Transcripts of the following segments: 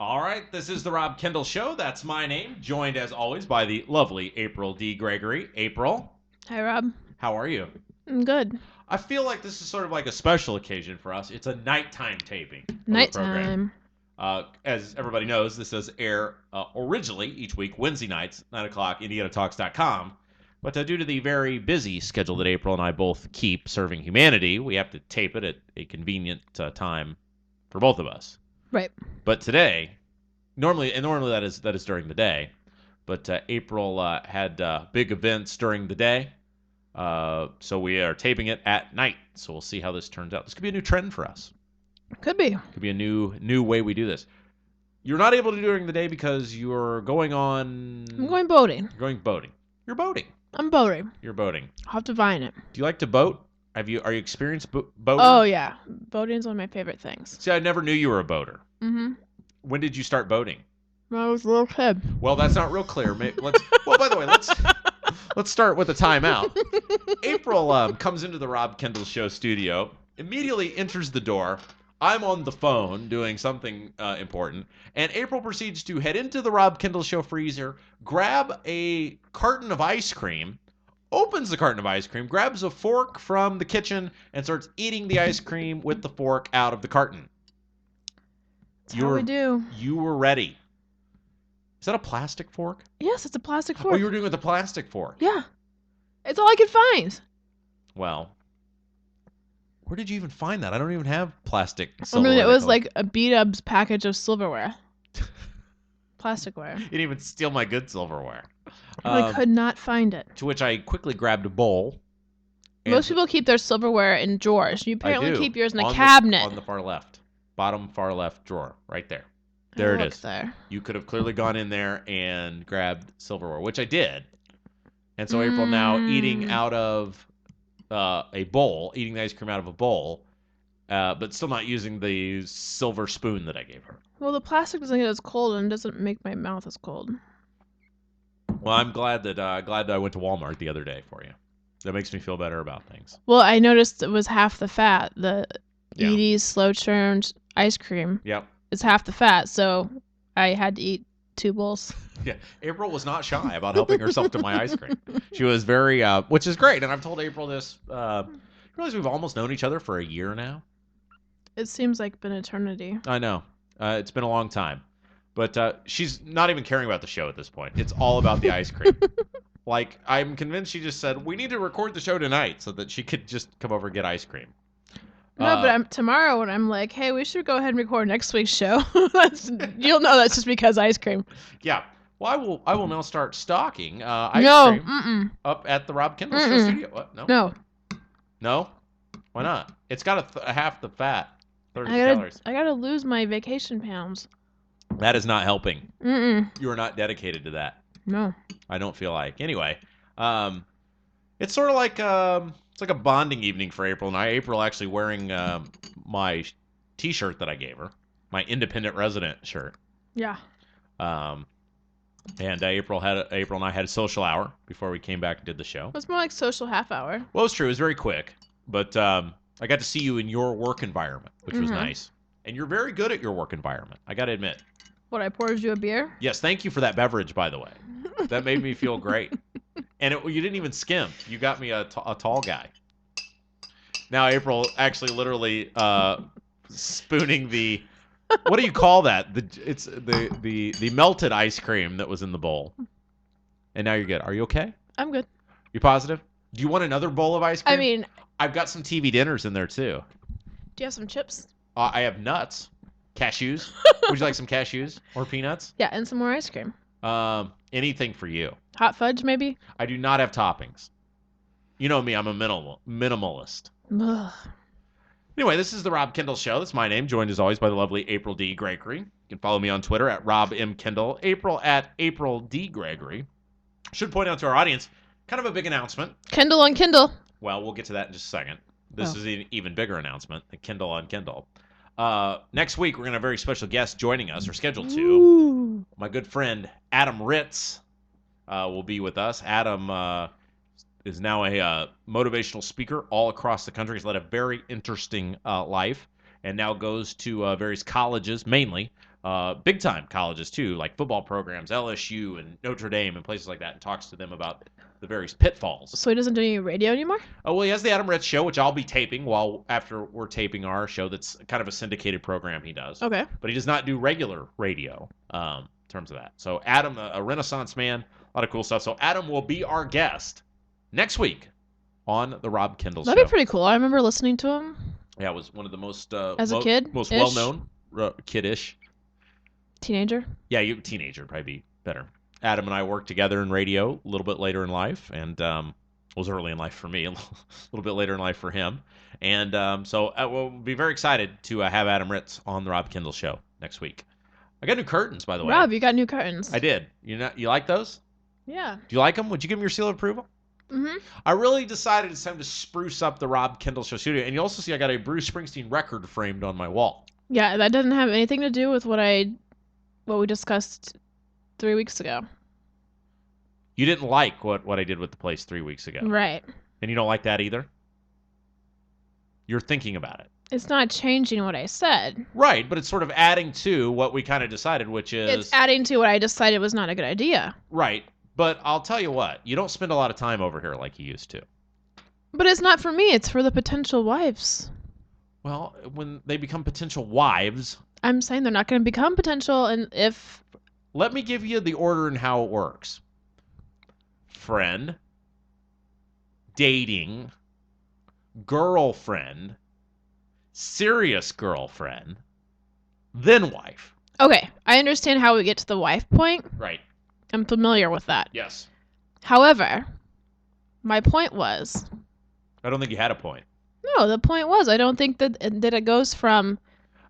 All right, this is the Rob Kendall Show. That's my name, joined as always by the lovely April D. Gregory. April, Hi, Rob. how are you? I'm good. I feel like this is sort of like a special occasion for us. It's a nighttime taping of the program. Nighttime. As everybody knows, this does air originally each week, Wednesday nights, 9 o'clock, IndianaTalks.com. But due to the very busy schedule that April and I both keep serving humanity, we have to tape it at a convenient time for both of us. Right. But today, normally that is during the day, but April had big events during the day, so we are taping it at night. So we'll see how this turns out. This could be a new trend for us. Could be. Could be a new way we do this. You're not able to do it during the day because you're going on. I'm going boating. You're going boating. You're boating. I'm boating. You're boating. I'll have to find it. Do you like to boat? Are you experienced boating? Oh, yeah. Boating's one of my favorite things. See, I never knew you were a boater. Mm-hmm. When did you start boating? When I was a little kid. Well, that's not real clear. Well, by the way, let's start with a timeout. April comes into the Rob Kendall Show studio, immediately enters the door. I'm on the phone doing something important, and April proceeds to head into the Rob Kendall Show freezer, grab a carton of ice cream, opens the carton of ice cream, grabs a fork from the kitchen, and starts eating the ice cream with the fork out of the carton. That's how we do. You were ready. Is that a plastic fork? Yes, it's a plastic fork. Oh, you were doing it with a plastic fork. Yeah. It's all I could find. Well, where did you even find that? I don't even have plastic I silverware. mean, it was like a beat-ups package of silverware. Plasticware. You didn't even steal my good silverware. I could not find it. To which I quickly grabbed a bowl. Most people keep their silverware in drawers. You apparently keep yours in a cabinet. On the far left. Bottom far left drawer. Right there. There it is. There. You could have clearly gone in there and grabbed silverware, which I did. And so April now eating out of a bowl, eating the ice cream out of a bowl, but still not using the silver spoon that I gave her. Well, the plastic doesn't get as cold and doesn't make my mouth as cold. Well, I'm glad that I went to Walmart the other day for you. That makes me feel better about things. Well, I noticed it was half the fat. The Edie's slow churned ice cream. Yep. It's half the fat, so I had to eat 2 bowls. Yeah, April was not shy about helping herself to my ice cream. She was very, which is great. And I've told April this. You realize we've almost known each other for a year now? It seems like an eternity. I know. It's been a long time. But she's not even caring about the show at this point. It's all about the ice cream. Like, I'm convinced she just said, we need to record the show tonight so that she could just come over and get ice cream. No, but tomorrow when I'm like, hey, we should go ahead and record next week's show. You'll know that's just because ice cream. Yeah. Well, I will now start stocking ice cream up at the Rob Kendall Show studio. What? No. No? Why not? It's got half the fat, 30 calories. I gotta lose my vacation pounds. That is not helping. Mm-mm. You are not dedicated to that. No. I don't feel like. Anyway, it's sort of like it's like a bonding evening for April and I. April actually wearing my T-shirt that I gave her, my independent resident shirt. Yeah. And April and I had a social hour before we came back and did the show. It was more like social half hour. Well, it's true. It was very quick, but I got to see you in your work environment, which was nice. And you're very good at your work environment. I got to admit. What, I poured you a beer? Yes, thank you for that beverage, by the way. That made me feel great. And you didn't even skimp. You got me a tall guy. Now April actually literally spooning the, what do you call that? It's the melted ice cream that was in the bowl. And now you're good. Are you okay? I'm good. You positive? Do you want another bowl of ice cream? I mean, I've got some TV dinners in there too. Do you have some chips? I have nuts. Cashews. Would you like some cashews or peanuts? Yeah, and some more ice cream. Anything for you. Hot fudge, maybe? I do not have toppings. You know me, I'm a minimalist. Ugh. Anyway, this is the Rob Kendall Show. That's my name, joined as always by the lovely April D. Gregory. You can follow me on Twitter at Rob M. Kendall, April at April D. Gregory. Should point out to our audience, kind of a big announcement. Kendall on Kindle. Well, we'll get to that in just a second. This is an even bigger announcement, the Kindle on Kindle. Next week, we're going to have a very special guest joining us, or scheduled to. Ooh. My good friend, Adam Ritz, will be with us. Adam is now a motivational speaker all across the country. He's led a very interesting life and now goes to various colleges, mainly, big time colleges too, like football programs, LSU and Notre Dame and places like that, and talks to them about the various pitfalls. So he doesn't do any radio anymore? Oh, well, he has the Adam Ritz show, which I'll be taping after we're taping our show. That's kind of a syndicated program he does. Okay. But he does not do regular radio in terms of that. So Adam, a Renaissance man, a lot of cool stuff. So Adam will be our guest next week on the Rob Kendall Show. That'd be pretty cool. I remember listening to him. Yeah, it was one of the most as a kid, most well-known kiddish. Teenager? Yeah, teenager would probably be better. Adam and I worked together in radio a little bit later in life, and was early in life for me, a little bit later in life for him. And so we'll be very excited to have Adam Ritz on the Rob Kendall Show next week. I got new curtains, by the way. Rob, you got new curtains. I did. You like those? Yeah. Do you like them? Would you give them your seal of approval? Mm-hmm. I really decided it's time to spruce up the Rob Kendall Show studio. And you also see I got a Bruce Springsteen record framed on my wall. Yeah, that doesn't have anything to do with what we discussed 3 weeks ago. You didn't like what I did with the place 3 weeks ago. Right. And you don't like that either? You're thinking about it. It's not changing what I said. Right, but it's sort of adding to what we kind of decided, which is... It's adding to what I decided was not a good idea. Right, but I'll tell you what. You don't spend a lot of time over here like you used to. But it's not for me. It's for the potential wives. Well, when they become potential wives... I'm saying they're not going to become potential, and if... Let me give you the order and how it works. Friend, dating, girlfriend, serious girlfriend, then wife. Okay, I understand how we get to the wife point. Right. I'm familiar with that. Yes. However, my point was... I don't think you had a point. No, the point was I don't think that it goes from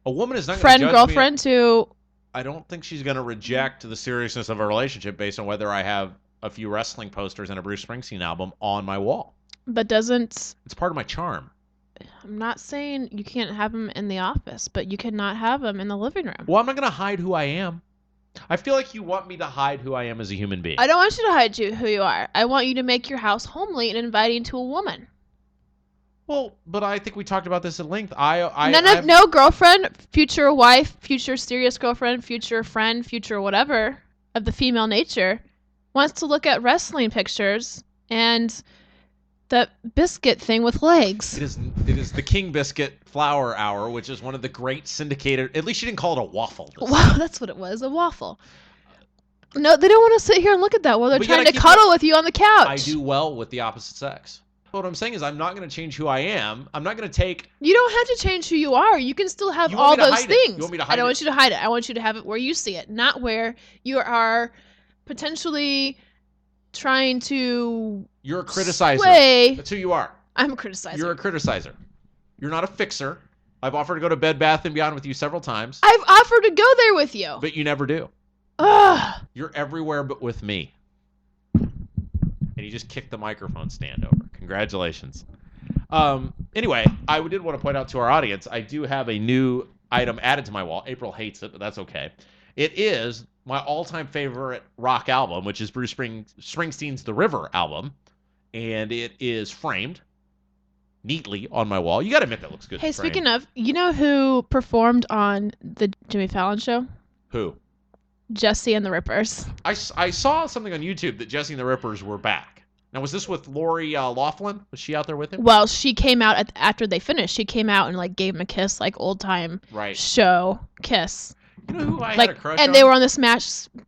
a woman is not friend, gonna judge girlfriend to... I don't think she's going to reject the seriousness of a relationship based on whether I have a few wrestling posters and a Bruce Springsteen album on my wall. But doesn't... It's part of my charm. I'm not saying you can't have them in the office, but you cannot have them in the living room. Well, I'm not going to hide who I am. I feel like you want me to hide who I am as a human being. I don't want you to hide who you are. I want you to make your house homely and inviting to a woman. Well, but I think we talked about this at length. No girlfriend, future wife, future serious girlfriend, future friend, future whatever of the female nature wants to look at wrestling pictures and that biscuit thing with legs. It is the King Biscuit Flower Hour, which is one of the great syndicated... At least you didn't call it a waffle. Wow, that's what it was, a waffle. No, they don't want to sit here and look at that while they're trying to cuddle with you on the couch. I do well with the opposite sex. What I'm saying is I'm not going to change who I am. I'm not going to take... You don't have to change who you are. You can still have all those things. You want me to hide it? I don't want you to hide it. I want you to have it where you see it, not where you are potentially trying to... You're a criticizer. Sway. That's who you are. I'm a criticizer. You're a criticizer. You're not a fixer. I've offered to go to Bed Bath & Beyond with you several times. I've offered to go there with you. But you never do. Ugh. You're everywhere but with me. And you just kicked the microphone stand over. Congratulations. Anyway, I did want to point out to our audience, I do have a new item added to my wall. April hates it, but that's okay. It is my all-time favorite rock album, which is Bruce Springsteen's The River album. And it is framed neatly on my wall. You got to admit that looks good. Hey, speaking of, you know who performed on the Jimmy Fallon show? Who? Jesse and the Rippers. I saw something on YouTube that Jesse and the Rippers were back. Now, was this with Lori Loughlin? Was she out there with him? Well, she came out after they finished. She came out and gave him a kiss, old time show kiss. You know who I had a crush on? And they were on the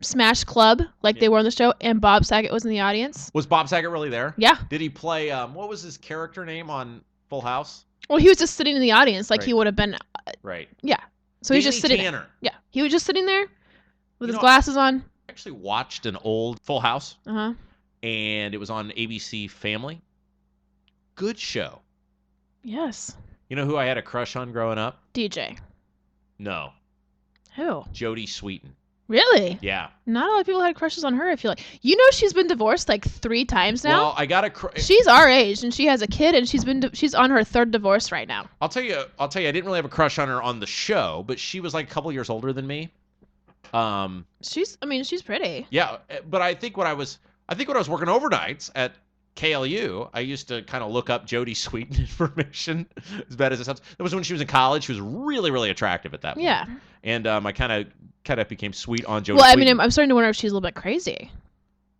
Smash Club, they were on the show, and Bob Saget was in the audience. Was Bob Saget really there? Yeah. Did he play? What was his character name on Full House? Well, he was just sitting in the audience, he would have been. Right. Yeah. So he's just sitting. Tanner. Yeah. He was just sitting there with his glasses on. I actually watched an old Full House. Uh-huh. And it was on ABC Family. Good show. Yes. You know who I had a crush on growing up? DJ. No. Who? Jodie Sweetin. Really? Yeah. Not a lot of people had crushes on her, I feel like. You know she's been divorced 3 times now? Well, I got a She's our age, and she has a kid, and she's on her 3rd divorce right now. I'll tell you, I didn't really have a crush on her on the show, but she was a couple years older than me. She's pretty. Yeah, but I think when I was working overnights at KLU, I used to kind of look up Jodie Sweetin information, as bad as it sounds. That was when she was in college. She was really, really attractive at that point. Yeah. And I kind of Kenneth became sweet on Jodie Well, I Sweetin. mean, I'm starting to wonder if she's a little bit crazy.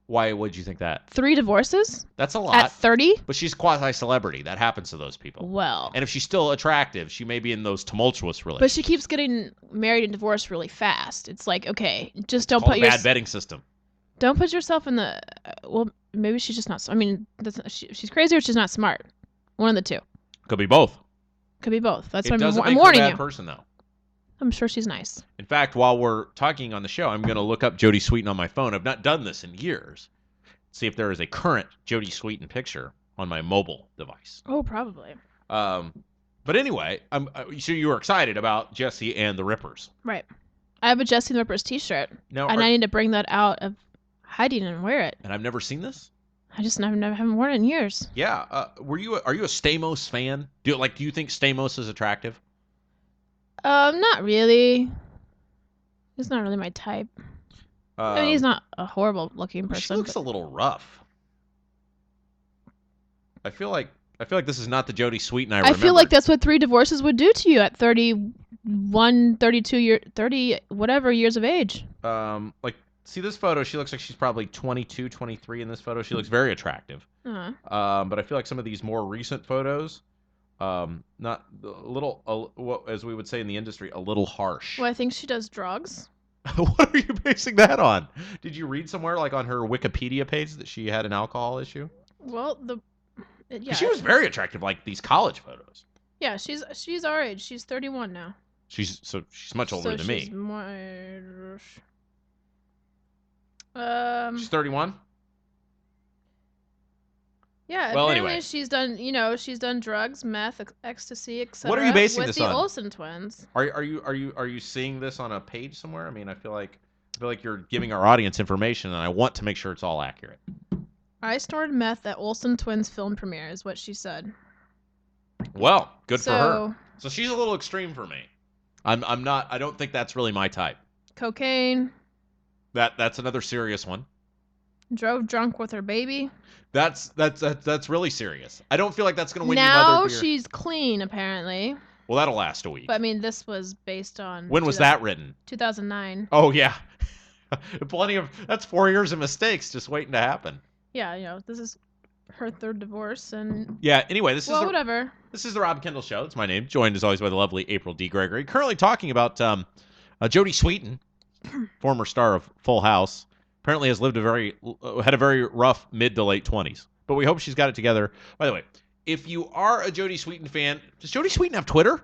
Why would you think that? 3 divorces That's a lot. at 30? But she's quasi-celebrity. That happens to those people. Well. And if she's still attractive, she may be in those tumultuous relationships. But she keeps getting married and divorced really fast. It's like, okay, just don't Called put a bad betting system. Don't put yourself in the. Well, maybe she's just not. I mean, she's crazy or she's not smart. One of the two. Could be both. Could be both. That's why I'm warning her a bad you. person, though. I'm sure she's nice. In fact, while we're talking on the show, I'm going to look up Jodie Sweetin on my phone. I've not done this in years. See if there is a current Jodie Sweetin picture on my mobile device. Oh, probably. But anyway, so you were excited about Jesse and the Rippers. Right. I have a Jesse and the Rippers t-shirt. Now, and I need to bring that out of hiding and wear it. And I've never seen this? I just haven't worn it in years. Yeah. Are you a Stamos fan? Do you think Stamos is attractive? Not really. He's not really my type. I mean, he's not a horrible looking person. She looks a little rough. I feel like this is not the Jodie Sweetin I remember. I feel like that's what 3 divorces would do to you at 31, 32 30 whatever years of age. See this photo, she looks like she's probably 22, 23 in this photo. She looks very attractive. Uh-huh. But I feel like some of these more recent photos, not a little, what as we would say in the industry, a little harsh. Well, I think she does drugs. What are you basing that on? Did you read somewhere, like on her Wikipedia page, that she had an alcohol issue? Well, yeah. She was very attractive, like these college photos. Yeah, she's our age. She's 31 now. She's much older than me. She's 31. Yeah. Well, apparently anyway, she's done drugs, meth, ecstasy, etc. What are you basing with this the on? Olsen twins. Are you seeing this on a page somewhere? I mean, I feel like you're giving our audience information, and I want to make sure it's all accurate. I snorted meth at Olsen twins film premiere, is what she said. Well, good for her. So she's a little extreme for me. I'm not. I don't think that's really my type. Cocaine. That's another serious one. Drove drunk with her baby. That's really serious. I don't feel like that's going to win you Now mother beer. she's clean, apparently. Well, that'll last a week. But I mean, this was based on. When was that written? 2009. Oh yeah, that's 4 years of mistakes just waiting to happen. Yeah, this is her 3rd divorce, and. Yeah. Anyway, this is the Rob Kendall Show. It's my name. Joined as always by the lovely April D. Gregory. Currently talking about Jodie Sweetin, former star of Full House. Apparently has had a very rough mid to late 20s. But we hope she's got it together. By the way, if you are a Jodie Sweetin fan, does Jodie Sweetin have Twitter?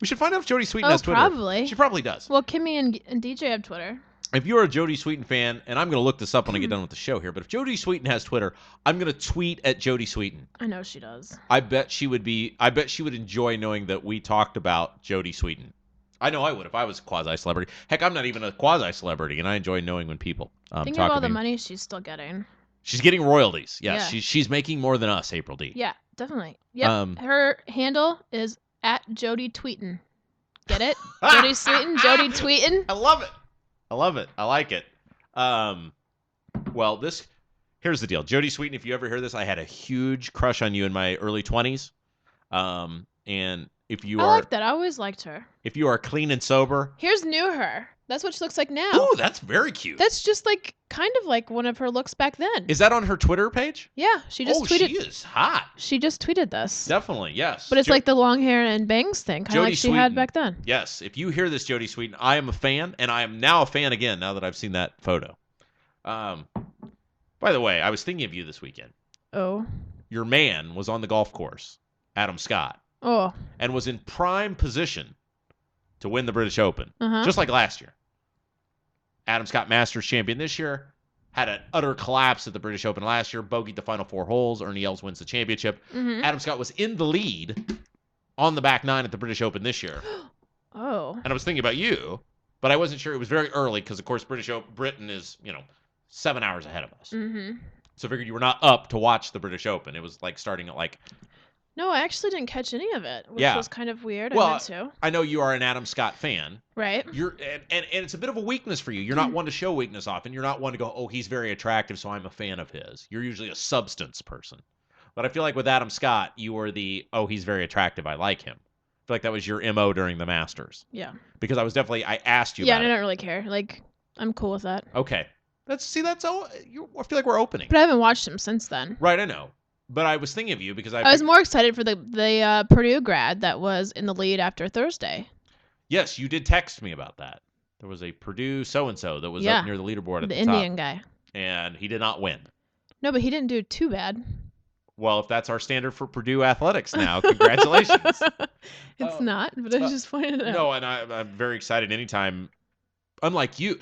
We should find out if Jodie Sweetin has Twitter. Probably. She probably does. Well, Kimmy and DJ have Twitter. If you're a Jodie Sweetin fan, and I'm going to look this up when I get done with the show here, but if Jodie Sweetin has Twitter, I'm going to tweet at Jodie Sweetin. I know she does. I bet she would enjoy knowing that we talked about Jodie Sweetin. I know I would if I was a quasi-celebrity. Heck, I'm not even a quasi-celebrity, and I enjoy knowing when people Think talk of all to the me. money she's still getting. She's getting royalties. Yes, Yeah. she's making more than us, April D. Yeah, definitely. Yep. Her handle is at Jodie Tweetin. Get it? Jodie Sweetin, Jodie Tweetin. I love it. I like it. Well, here's the deal. Jodie Sweetin, if you ever hear this, I had a huge crush on you in my early 20s. And if you I are like that. I always liked her. If you are clean and sober. Here's new her. That's what she looks like now. Ooh, that's very cute. That's just kind of like one of her looks back then. Is that on her Twitter page? Yeah, she just tweeted. She is hot. She just tweeted this. Definitely, yes. But it's like the long hair and bangs thing, kind of like she had back then. Yes, if you hear this, Jodie Sweetin, I am a fan, and I am now a fan again now that I've seen that photo. By the way, I was thinking of you this weekend. Oh. Your man was on the golf course, Adam Scott. Oh. And was in prime position to win the British Open, just like last year. Adam Scott Masters champion this year, had an utter collapse at the British Open last year, bogeyed the final 4 holes, Ernie Els wins the championship. Adam Scott was in the lead on the back 9 at the British Open this year. Oh. And I was thinking about you, but I wasn't sure. It was very early because, of course, Britain is, 7 hours ahead of us. So I figured you were not up to watch the British Open. It was starting at No, I actually didn't catch any of it, which was kind of weird. Well, I meant to. I know you are an Adam Scott fan. Right. And it's a bit of a weakness for you. You're not one to show weakness often. You're not one to go, oh, he's very attractive, so I'm a fan of his. You're usually a substance person. But I feel like with Adam Scott, you were the, oh, he's very attractive, I like him. feel like that was your MO during the Masters. Yeah. Because I asked you Yeah, about and I it. don't really care. Like, I'm cool with that. Okay. That's all. I feel like we're opening. But I haven't watched him since then. Right, I know. But I was thinking of you because I was more excited for the Purdue grad that was in the lead after Thursday. Yes, you did text me about that. There was a Purdue so-and-so that was up near the leaderboard at the top. The Indian guy. And he did not win. No, but he didn't do too bad. Well, if that's our standard for Purdue athletics now, congratulations. It's not, but I just pointed it out. No, and I'm very excited anytime. Unlike you.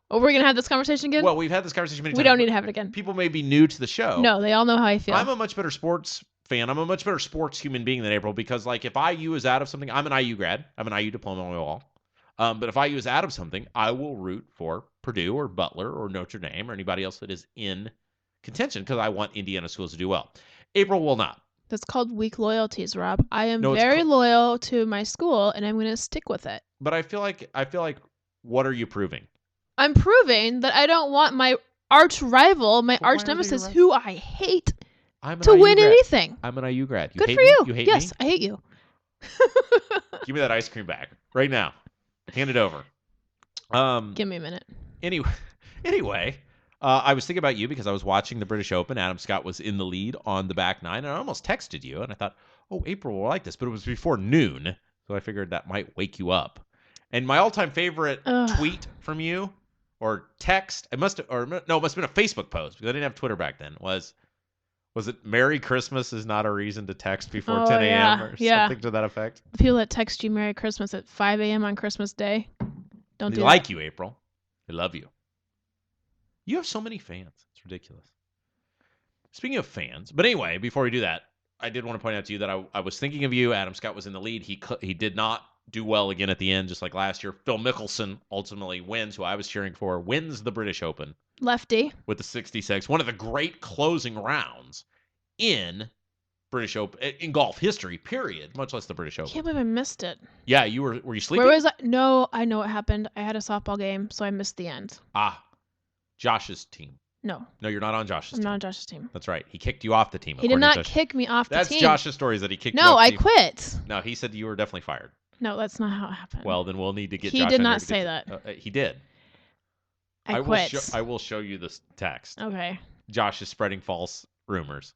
Oh, we're going to have this conversation again? Well, we've had this conversation many times. We don't need to have it again. People may be new to the show. No, they all know how I feel. I'm a much better sports fan. I'm a much better sports human being than April because, like, if IU is out of something, I'm an IU grad. I have an IU diploma on my wall. But if IU is out of something, I will root for Purdue or Butler or Notre Dame or anybody else that is in contention because I want Indiana schools to do well. April will not. That's called weak loyalties, Rob. I am very loyal to my school, and I'm going to stick with it. But I feel like, what are you proving? I'm proving that I don't want my arch rival, my arch nemesis, who I hate, to win anything. I'm an IU grad. Good for you. You hate me? Yes, I hate you. Give me that ice cream back right now. Hand it over. Give me a minute. Anyway, I was thinking about you because I was watching the British Open. Adam Scott was in the lead on the back nine, and I almost texted you, and I thought, oh, April will like this, but it was before noon, so I figured that might wake you up. And my all-time favorite tweet from you, or text, it must have been a Facebook post because I didn't have Twitter back then. Was it Merry Christmas is not a reason to text before 10 a.m. or something to that effect? The people that text you Merry Christmas at 5 a.m. on Christmas Day, don't do that. They like you, April. They love you. You have so many fans. It's ridiculous. Speaking of fans, but anyway, before we do that, I did want to point out to you that I was thinking of you. Adam Scott was in the lead. He did not do well again at the end, just like last year. Phil Mickelson ultimately wins, who I was cheering for, wins the British Open. Lefty. With the 66. One of the great closing rounds in British Open, in golf history, period, much less the British Open. I can't believe I missed it. Yeah, were you sleeping? Where was I? No, I know what happened. I had a softball game, so I missed the end. Josh's team. No, you're not on Josh's team. I'm not on Josh's team. That's right. He kicked you off the team. He did not kick me off the team. That's Josh's story, is that he kicked you off No, the I team. quit. No, he said you were definitely fired. No, that's not how it happened. Well, then we'll need to get Josh. He did not say that. He did. I quit. I will show you this text. Okay. Josh is spreading false rumors.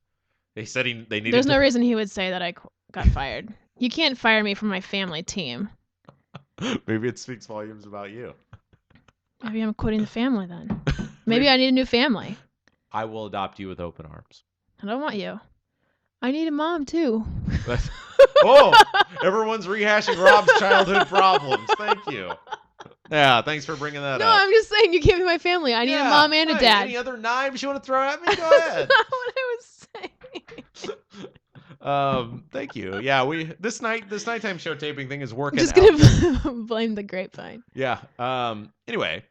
They said they needed. There's no reason he would say that I got fired. You can't fire me from my family team. Maybe it speaks volumes about you. Maybe I'm quitting the family then. Maybe I need a new family. I will adopt you with open arms. I don't want you. I need a mom too. Everyone's rehashing Rob's childhood problems. Thank you. Yeah, thanks for bringing that up. No, I'm just saying you can't be my family. I need a mom and a dad. Any other knives you want to throw at me? Go ahead. That's not what I was saying. Thank you. Yeah, this nighttime show taping thing is working. I'm just gonna blame the grapevine. Yeah. Anyway,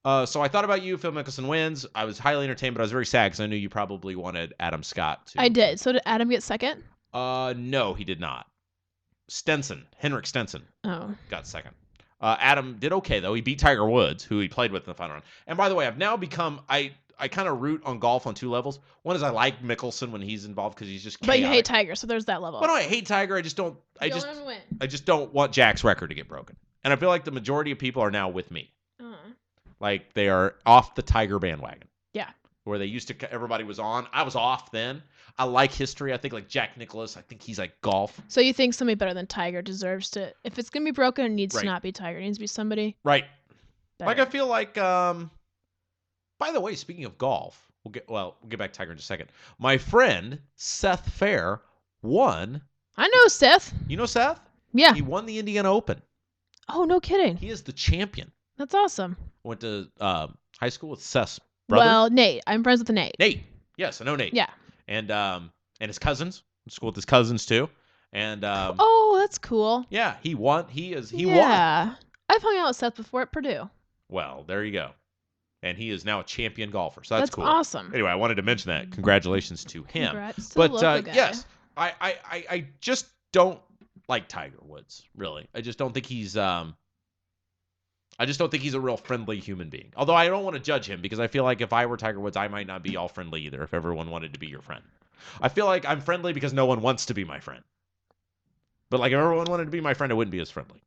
so I thought about you. Phil Mickelson wins. I was highly entertained, but I was very sad because I knew you probably wanted Adam Scott to. I did. So did Adam get second? No, he did not. Henrik Stenson. Oh. Got second. Adam did okay though. He beat Tiger Woods, who he played with in the final round. And by the way, I've now become I kind of root on golf on two levels. One is I like Mickelson when he's involved because he's just chaotic. But you hate Tiger, so there's that level. Well, no, I hate Tiger. I just don't. I just don't want Jack's record to get broken. And I feel like the majority of people are now with me. Like they are off the Tiger bandwagon. Yeah. Where they used to, everybody was on. I was off then. I like history. I think like Jack Nicklaus. I think he's like golf. So you think somebody better than Tiger deserves to? If it's gonna be broken, it needs to not be Tiger. It needs to be somebody. Right. Better. Like I feel like. By the way, speaking of golf, we'll get back to Tiger in just a second. My friend Seth Fair won. I know Seth. You know Seth? Yeah. He won the Indiana Open. Oh, no kidding. He is the champion. That's awesome. Went to high school with Seth's brother. Well, Nate. I'm friends with Nate. Nate. Yes, I know Nate. Yeah. And his cousins. Went to school with his cousins too. And oh, that's cool. Yeah, he won. He won. Yeah. I've hung out with Seth before at Purdue. Well, there you go. And he is now a champion golfer. So that's cool. Awesome. Anyway, I wanted to mention that. Congratulations to him. Congrats to but the local guy. yes, I just don't like Tiger Woods, really. I just don't think he's a real friendly human being. Although I don't want to judge him because I feel like if I were Tiger Woods, I might not be all friendly either if everyone wanted to be your friend. I feel like I'm friendly because no one wants to be my friend. But like if everyone wanted to be my friend, I wouldn't be as friendly.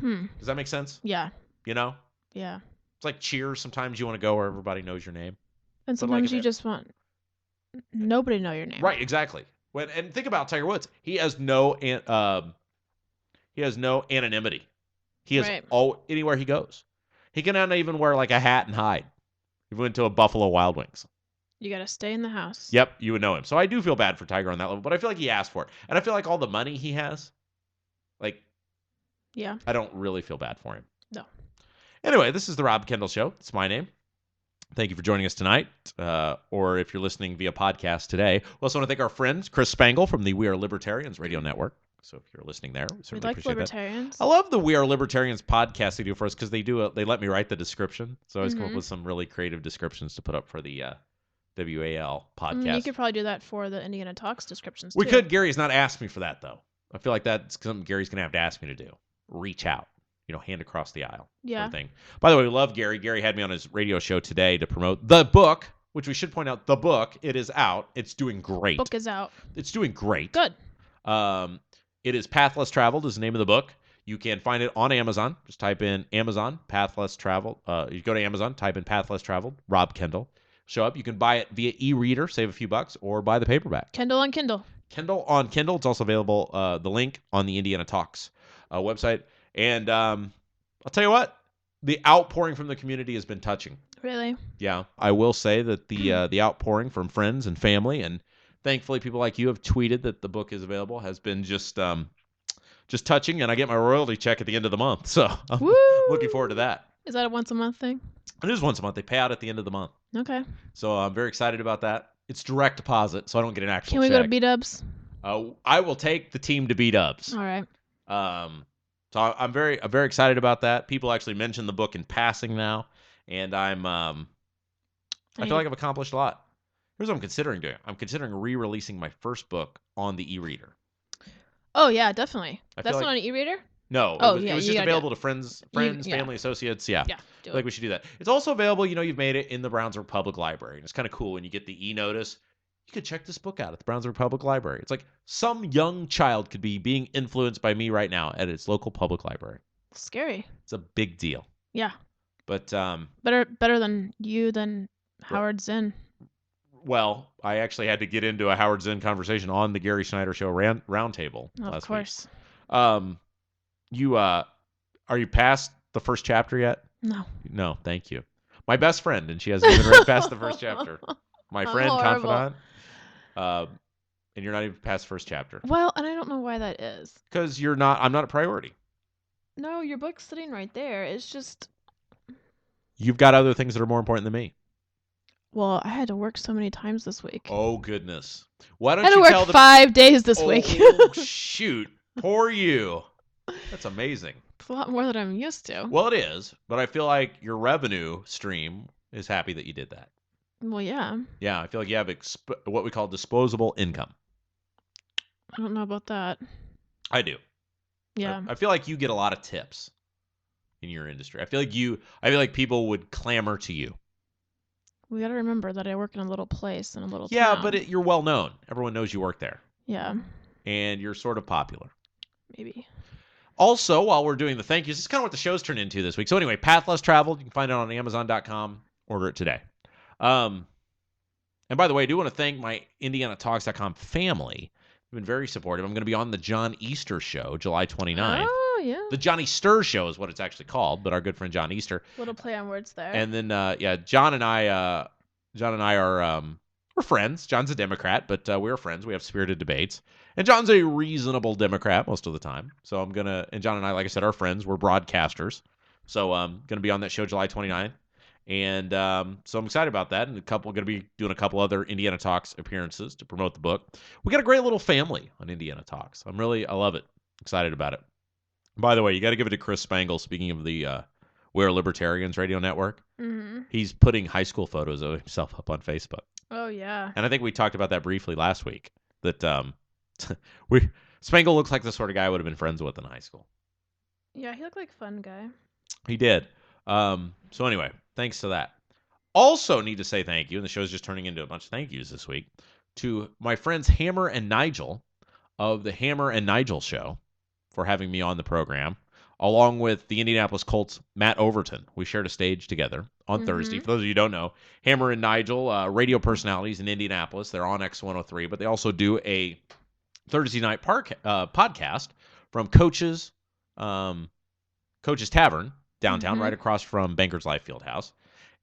Hmm. Does that make sense? Yeah. You know? Yeah. It's like Cheers. Sometimes you want to go where everybody knows your name. And But, like, sometimes you just want nobody to know your name. Right, exactly. And think about Tiger Woods. He has no anonymity. He is Right. anywhere he goes. He can not even wear like a hat and hide. He went to a Buffalo Wild Wings. You gotta stay in the house. Yep, you would know him. So I do feel bad for Tiger on that level, but I feel like he asked for it. And I feel like all the money he has, like, Yeah. I don't really feel bad for him. No. Anyway, this is the Rob Kendall Show. It's my name. Thank you for joining us tonight, or if you're listening via podcast today. We also want to thank our friends, Chris Spangle from the We Are Libertarians radio network. So if you're listening there, we certainly appreciate Libertarians. that. I love the We Are Libertarians podcast they do for us because they let me write the description. So I always come up with some really creative descriptions to put up for the WAL podcast. You could probably do that for the Indiana Talks descriptions, We too. could. Gary's not asked me for that, though. I feel like that's something Gary's going to have to ask me to do. Reach out. Hand across the aisle. Yeah. Sort of thing. By the way, we love Gary. Gary had me on his radio show today to promote the book, which we should point out, the book. It is out. It's doing great. Book is out. It's doing great. Good. It is Path Less Traveled is the name of the book. You can find it on Amazon. Just type in Amazon, Path Less Traveled. You go to Amazon, type in Path Less Traveled, Rob Kendall. Show up. You can buy it via e-reader, save a few bucks, or buy the paperback. Kindle on Kindle. Kindle on Kindle. It's also available, the link on the Indiana Talks website. And I'll tell you what, the outpouring from the community has been touching. Really? Yeah, I will say that the outpouring from friends and family, and thankfully people like you have tweeted that the book is available, has been just touching, and I get my royalty check at the end of the month, so I'm looking forward to that. Is that a once a month thing? It is once a month. They pay out at the end of the month. Okay. So I'm very excited about that. It's direct deposit, so I don't get an actual check. Can we go to B-Dubs? I will take the team to B-Dubs. All right. So I'm very excited about that. People actually mention the book in passing now, and I feel like I've accomplished a lot. Here's what I'm considering doing. I'm considering re-releasing my first book on the e-reader. Oh yeah, definitely. That's like, not on an e-reader? No. It was just available to friends, family, associates. Yeah. Yeah. I feel like we should do that. It's also available. You've made it in the Brownsburg Public Library, and it's kind of cool when you get the e-notice. You could check this book out at the Brownsburg Public Library. It's like some young child could be being influenced by me right now at its local public library. Scary. It's a big deal. Yeah. But better than Howard Zinn. Well, I actually had to get into a Howard Zinn conversation on the Gary Schneider Show roundtable last Of course. week. Are you past the first chapter yet? No. No, thank you. My best friend, and she hasn't even read past the first chapter. My friend, horrible. confidant. And you're not even past the first chapter. Well, and I don't know why that is. Because I'm not a priority. No, your book's sitting right there. It's just... You've got other things that are more important than me. Well, I had to work so many times this week. Oh, goodness. Why don't I had to you work tell 5 days this week. Oh, shoot. Poor you. That's amazing. It's a lot more than I'm used to. Well, it is, but I feel like your revenue stream is happy that you did that. Well, yeah. Yeah, I feel like you have what we call disposable income. I don't know about that. I do. Yeah. I feel like you get a lot of tips in your industry. I feel like people would clamor to you. We got to remember that I work in a little place in a little town. Yeah, but you're well known. Everyone knows you work there. Yeah. And you're sort of popular. Maybe. Also, while we're doing the thank yous, this is kind of what the show's turned into this week. So anyway, Path Less Traveled, you can find it on Amazon.com. Order it today. And by the way, I do want to thank my IndianaTalks.com family. They've been very supportive. I'm going to be on the John Easter Show, July 29th. Oh, yeah. The Johnny Stir Show is what it's actually called, but our good friend John Easter. Little play on words there. And then, John and I are we're friends. John's a Democrat, but we're friends. We have spirited debates. And John's a reasonable Democrat most of the time. So and John and I, like I said, are friends. We're broadcasters. So I'm going to be on that show July 29th. And so I'm excited about that. And going to be doing a couple other Indiana Talks appearances to promote the book. We got a great little family on Indiana Talks. I love it. Excited about it. By the way, you got to give it to Chris Spangle. Speaking of the We're Libertarians radio network, he's putting high school photos of himself up on Facebook. Oh yeah. And I think we talked about that briefly last week. That Spangle looks like the sort of guy I would have been friends with in high school. Yeah, he looked like a fun guy. He did. So anyway, thanks to that. Also need to say thank you, and the show's just turning into a bunch of thank yous this week, to my friends Hammer and Nigel of the Hammer and Nigel Show for having me on the program, along with the Indianapolis Colts' Matt Overton. We shared a stage together on Thursday. For those of you who don't know, Hammer and Nigel, radio personalities in Indianapolis. They're on X103, but they also do a Thursday night podcast from Coach's Tavern downtown, right across from Bankers Life Fieldhouse.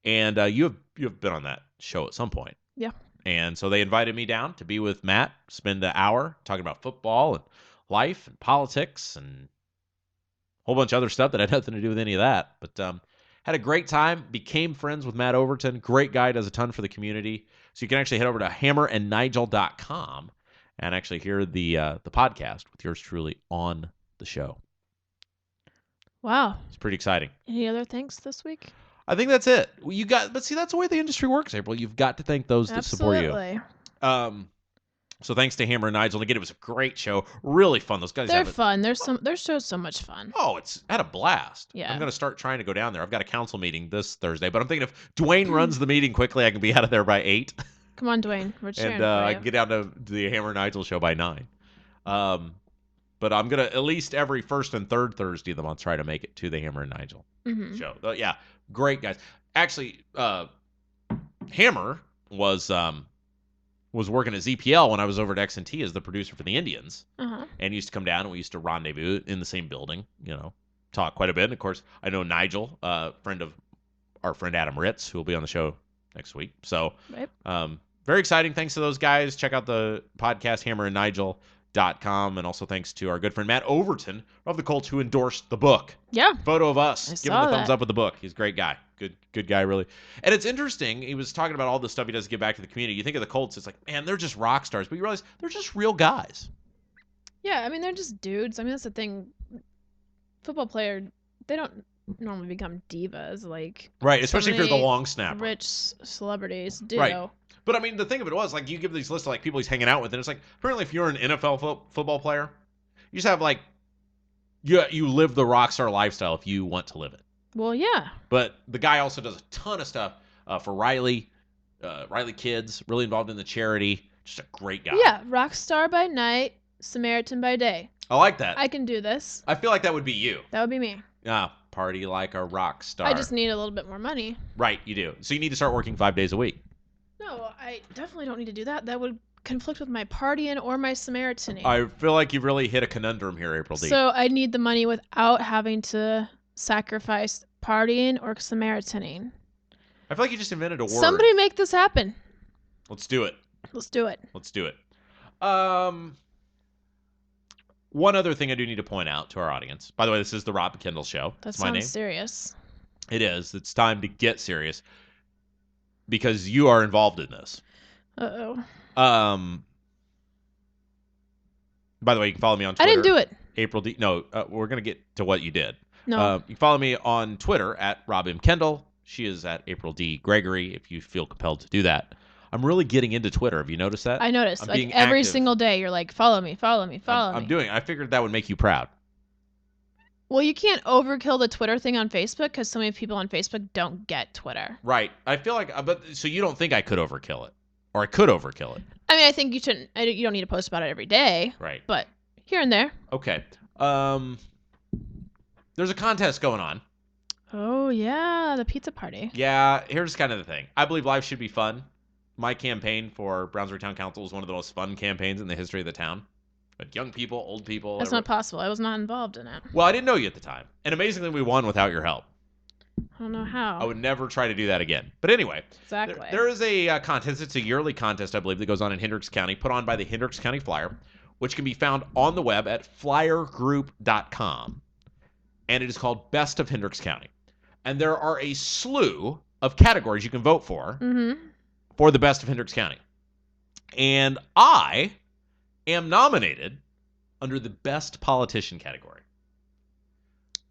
And you have been on that show at some point. Yeah. And so they invited me down to be with Matt, spend an hour talking about football and life and politics and a whole bunch of other stuff that had nothing to do with any of that. But had a great time, became friends with Matt Overton. Great guy, does a ton for the community. So you can actually head over to hammerandnigel.com and actually hear the podcast with yours truly on the show. Wow. It's pretty exciting. Any other thanks this week? I think that's it. But see, that's the way the industry works, April. You've got to thank those that support you. So thanks to Hammer and Nigel. And again, it was a great show. Really fun. Those guys They're fun. Their show's so much fun. Oh, it's had a blast. Yeah. I'm going to start trying to go down there. I've got a council meeting this Thursday, but I'm thinking if Dwayne runs the meeting quickly, I can be out of there by 8. Come on, Dwayne. We're cheering and for you. I can get down to the Hammer and Nigel show by 9. But I'm going to at least every first and third Thursday of the month try to make it to the Hammer and Nigel show. Yeah, great guys. Actually, Hammer was working at ZPL when I was over at X&T as the producer for the Indians. And used to come down and we used to rendezvous in the same building, talk quite a bit. And of course, I know Nigel, friend of our friend Adam Ritz, who will be on the show next week. So very exciting. Thanks to those guys. Check out the podcast, hammerandnigel.com. And also thanks to our good friend Matt Overton of the Colts, who endorsed the book. Yeah. Photo of us. Give him the thumbs that. up with the book. He's a great guy. Good guy, really. And it's interesting. He was talking about all the stuff he does to give back to the community. You think of the Colts, it's like, man, they're just rock stars. But you realize they're just real guys. Yeah, I mean, they're just dudes. I mean, that's the thing. Football player, they don't normally become divas like right, especially if you're the long snapper. Rich celebrities do. Right. But I mean, the thing of it was, like, you give these lists of like people he's hanging out with, and it's like, apparently, if you're an NFL football player, you just have like, you live the rock star lifestyle if you want to live it. Well, yeah. But the guy also does a ton of stuff for Riley Kids, really involved in the charity. Just a great guy. Yeah, rock star by night, Samaritan by day. I like that. I can do this. I feel like that would be you. That would be me. Party like a rock star. I just need a little bit more money. Right, you do. So you need to start working 5 days a week. No, I definitely don't need to do that. That would conflict with my partying or my Samaritaning. I feel like you've really hit a conundrum here, April D. So I need the money without having to sacrifice partying or Samaritaning. I feel like you just invented a word. Somebody make this happen. Let's do it. Let's do it. Let's do it. One other thing I do need to point out to our audience. By the way, this is the Rob Kendall Show. That That's my name. sounds serious. It is. It's time to get serious because you are involved in this. Uh-oh. By the way, you can follow me on Twitter. I didn't do it. April D. No, we're going to get to what you did. No. You can follow me on Twitter at Rob M. Kendall. She is at April D. Gregory if you feel compelled to do that. I'm really getting into Twitter. Have you noticed that? I noticed. I'm Like being every active. single day, you're like, follow me, follow me, follow me. I'm doing it. I figured that would make you proud. Well, you can't overkill the Twitter thing on Facebook because so many people on Facebook don't get Twitter. Right. I feel like, but so you don't think I could overkill it, or I could overkill it? I mean, I think you shouldn't. You don't need to post about it every day. Right. But here and there. Okay. There's a contest going on. Oh yeah, the pizza party. Yeah. Here's kind of the thing. I believe life should be fun. My campaign for Brownsburg Town Council was one of the most fun campaigns in the history of the town. But young people, old people. That's not possible. I was not involved in it. Well, I didn't know you at the time. And amazingly, we won without your help. I don't know how. I would never try to do that again. But anyway, Exactly. there is a contest. It's a yearly contest, I believe, that goes on in Hendricks County, put on by the Hendricks County Flyer, which can be found on the web at flyergroup.com. And it is called Best of Hendricks County. And there are a slew of categories you can vote for the Best of Hendricks County. And I am nominated under the Best Politician category.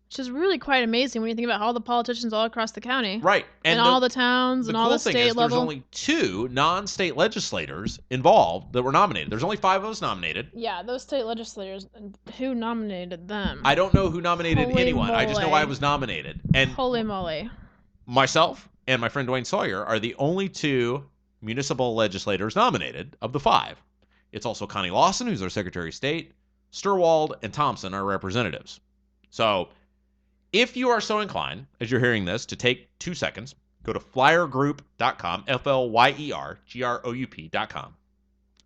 Which is really quite amazing when you think about all the politicians all across the county. Right. And all the towns and all the state level. There's only 2 non-state legislators involved that were nominated. There's only 5 of us nominated. Yeah, those state legislators, who nominated them? I don't know who nominated Holy anyone. I just know moly. I was nominated. And Holy moly. myself and my friend Dwayne Sawyer are the only 2 municipal legislators nominated of the 5. It's also Connie Lawson, who's our Secretary of State. Sturwald and Thompson are representatives. So if you are so inclined, as you're hearing this, to take 2 seconds, go to flyergroup.com, FLYERGROUP.com.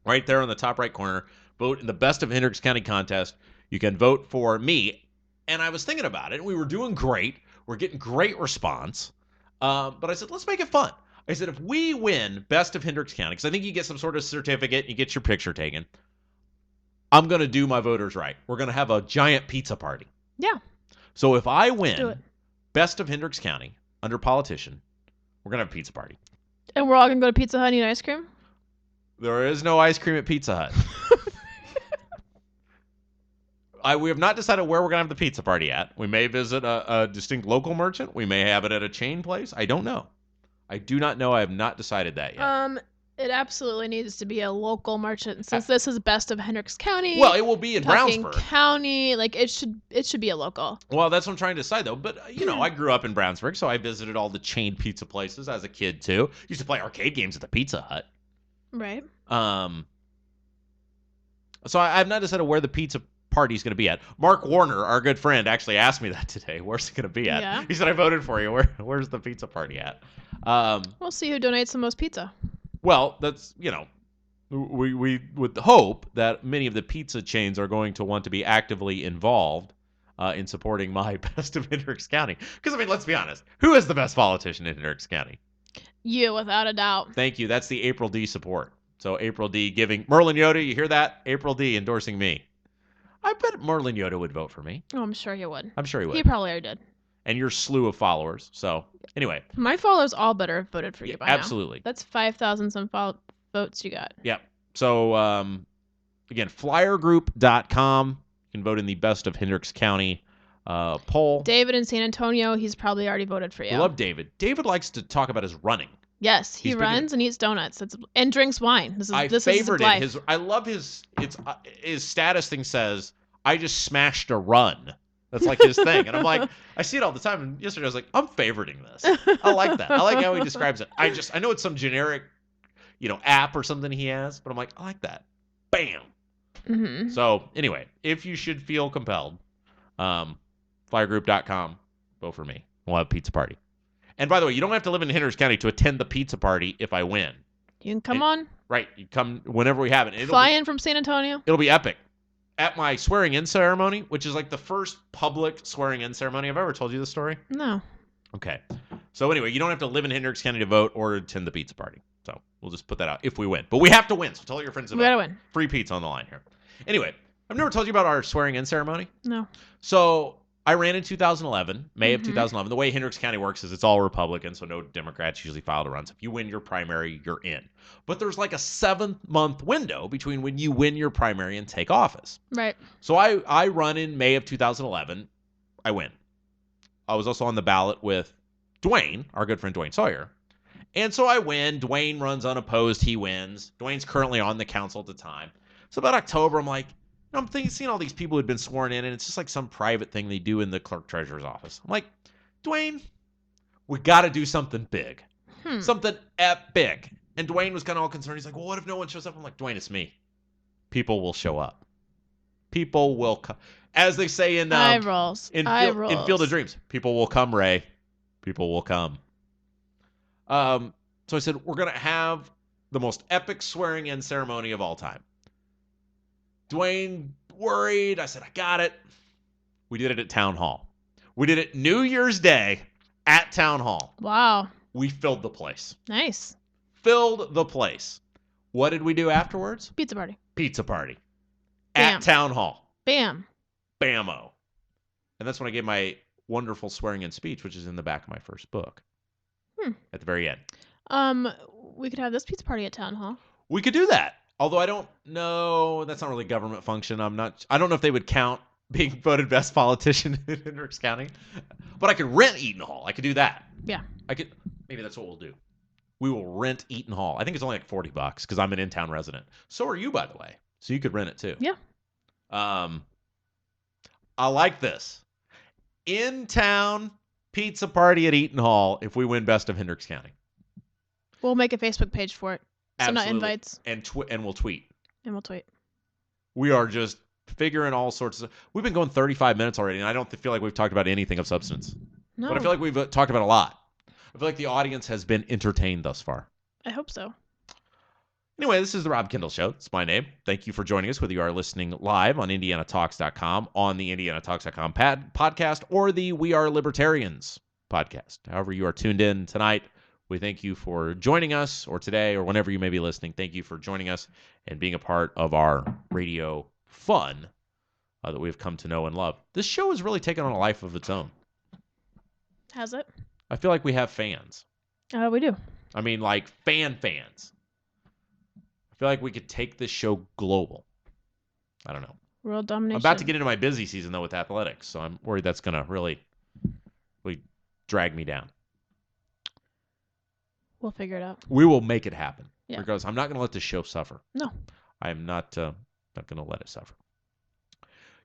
Right there on the top right corner, vote in the Best of Hendricks County contest. You can vote for me. And I was thinking about it. We were doing great. We're getting great response. But I said, let's make it fun. I said, if we win Best of Hendricks County, because I think you get some sort of certificate, you get your picture taken, I'm going to do my voters right. We're going to have a giant pizza party. Yeah. So if I win Best of Hendricks County under politician, we're going to have a pizza party. And we're all going to go to Pizza Hut and eat ice cream? There is no ice cream at Pizza Hut. We have not decided where we're going to have the pizza party at. We may visit a distinct local merchant. We may have it at a chain place. I don't know. I do not know. I have not decided that yet. It absolutely needs to be a local merchant since this is Best of Hendricks County. Well, it will be in Brownsburg County. Like it should be a local. Well, that's what I'm trying to decide though. But I grew up in Brownsburg, so I visited all the chain pizza places as a kid too. Used to play arcade games at the Pizza Hut. Right. So I've not decided where the pizza party's going to be at. Mark Warner, our good friend, actually asked me that today. Where's it going to be at? Yeah. He said, I voted for you. Where's the pizza party at? We'll see who donates the most pizza. Well, that's, we would hope that many of the pizza chains are going to want to be actively involved in supporting my Best of Hendricks County. Because, let's be honest. Who is the best politician in Hendricks County? You, without a doubt. Thank you. That's the April D support. So April D giving Merlin Yoda, you hear that? April D endorsing me. I bet Merlin Yoda would vote for me. Oh, I'm sure he would. I'm sure he would. He probably already did. And your slew of followers. So anyway. My followers all better have voted for you by absolutely. now. That's 5,000 some votes you got. Yeah. So again, flyergroup.com. You can vote in the Best of Hendricks County poll. David in San Antonio, he's probably already voted for you. I love David. David likes to talk about his running. Yes, he runs and eats donuts and drinks wine. This is his life. I love his status thing says, I just smashed a run. That's like his thing. And I'm like, I see it all the time. And yesterday I was like, I'm favoriting this. I like that. I like how he describes it. I know it's some generic, app or something he has, but I'm like, I like that. Bam. Mm-hmm. So anyway, if you should feel compelled, flyergroup.com, vote for me. We'll have a pizza party. And by the way, you don't have to live in Hendricks County to attend the pizza party if I win. You can come on. Right. You come whenever we have it. Fly in from San Antonio. It'll be epic. At my swearing-in ceremony, which is like the first public swearing-in ceremony. Have I ever told you this story? No. Okay. So anyway, you don't have to live in Hendricks County to vote or attend the pizza party. So we'll just put that out if we win. But we have to win, so tell your friends about it. We gotta win. Free pizza on the line here. Anyway, I've never told you about our swearing-in ceremony. No. So I ran in 2011, May of 2011. The way Hendricks County works is it's all Republican, so no Democrats usually file to run. So if you win your primary, you're in. But there's like a 7-month window between when you win your primary and take office. Right. So I run in May of 2011. I win. I was also on the ballot with Dwayne, our good friend Dwayne Sawyer. And so I win. Dwayne runs unopposed. He wins. Dwayne's currently on the council at the time. So about October, I'm like, I'm seeing all these people who've been sworn in, and it's just like some private thing they do in the clerk treasurer's office. I'm like, Dwayne, we got to do something big. Something big. And Dwayne was kind of all concerned. He's like, well, what if no one shows up? I'm like, Dwayne, it's me. People will show up. People will come. As they say in Eye rolls. in Field of Dreams, people will come, Ray. People will come. So I said, we're going to have the most epic swearing-in ceremony of all time. Dwayne worried. I said, I got it. We did it at Town Hall. We did it New Year's Day at Town Hall. Wow. We filled the place. Nice. Filled the place. What did we do afterwards? Pizza party. Pizza party. Bam. At Town Hall. Bam. Bammo. And that's when I gave my wonderful swearing-in speech, which is in the back of my first book. At the very end. We could have this pizza party at Town Hall. We could do that. Although I don't know, that's not really government function. I don't know if they would count being voted best politician in Hendricks County. But I could rent Eaton Hall. I could do that. Yeah. Maybe that's what we'll do. We will rent Eaton Hall. I think it's only like $40 because I'm an in-town resident. So are you, by the way. So you could rent it too. Yeah. I like this. In-town pizza party at Eaton Hall if we win Best of Hendricks County. We'll make a Facebook page for it. So Absolutely. not invites. And we'll tweet. And we'll tweet. We are just figuring all sorts of. We've been going 35 minutes already, and I don't feel like we've talked about anything of substance. No. But I feel like we've talked about a lot. I feel like the audience has been entertained thus far. I hope so. Anyway, this is the Rob Kendall Show. It's my name. Thank you for joining us, whether you are listening live on IndianaTalks.com, on the IndianaTalks.com podcast, or the We Are Libertarians podcast. However you are tuned in tonight, we thank you for joining us, or today, or whenever you may be listening. Thank you for joining us and being a part of our radio fun that we've come to know and love. This show has really taken on a life of its own. Has it? I feel like we have fans. We do. I mean, like fans. I feel like we could take this show global. I don't know. World domination. I'm about to get into my busy season, though, with athletics, so I'm worried that's going to really drag me down. We'll figure it out. We will make it happen. Yeah. Because I'm not going to let this show suffer. No. I am not going to let it suffer.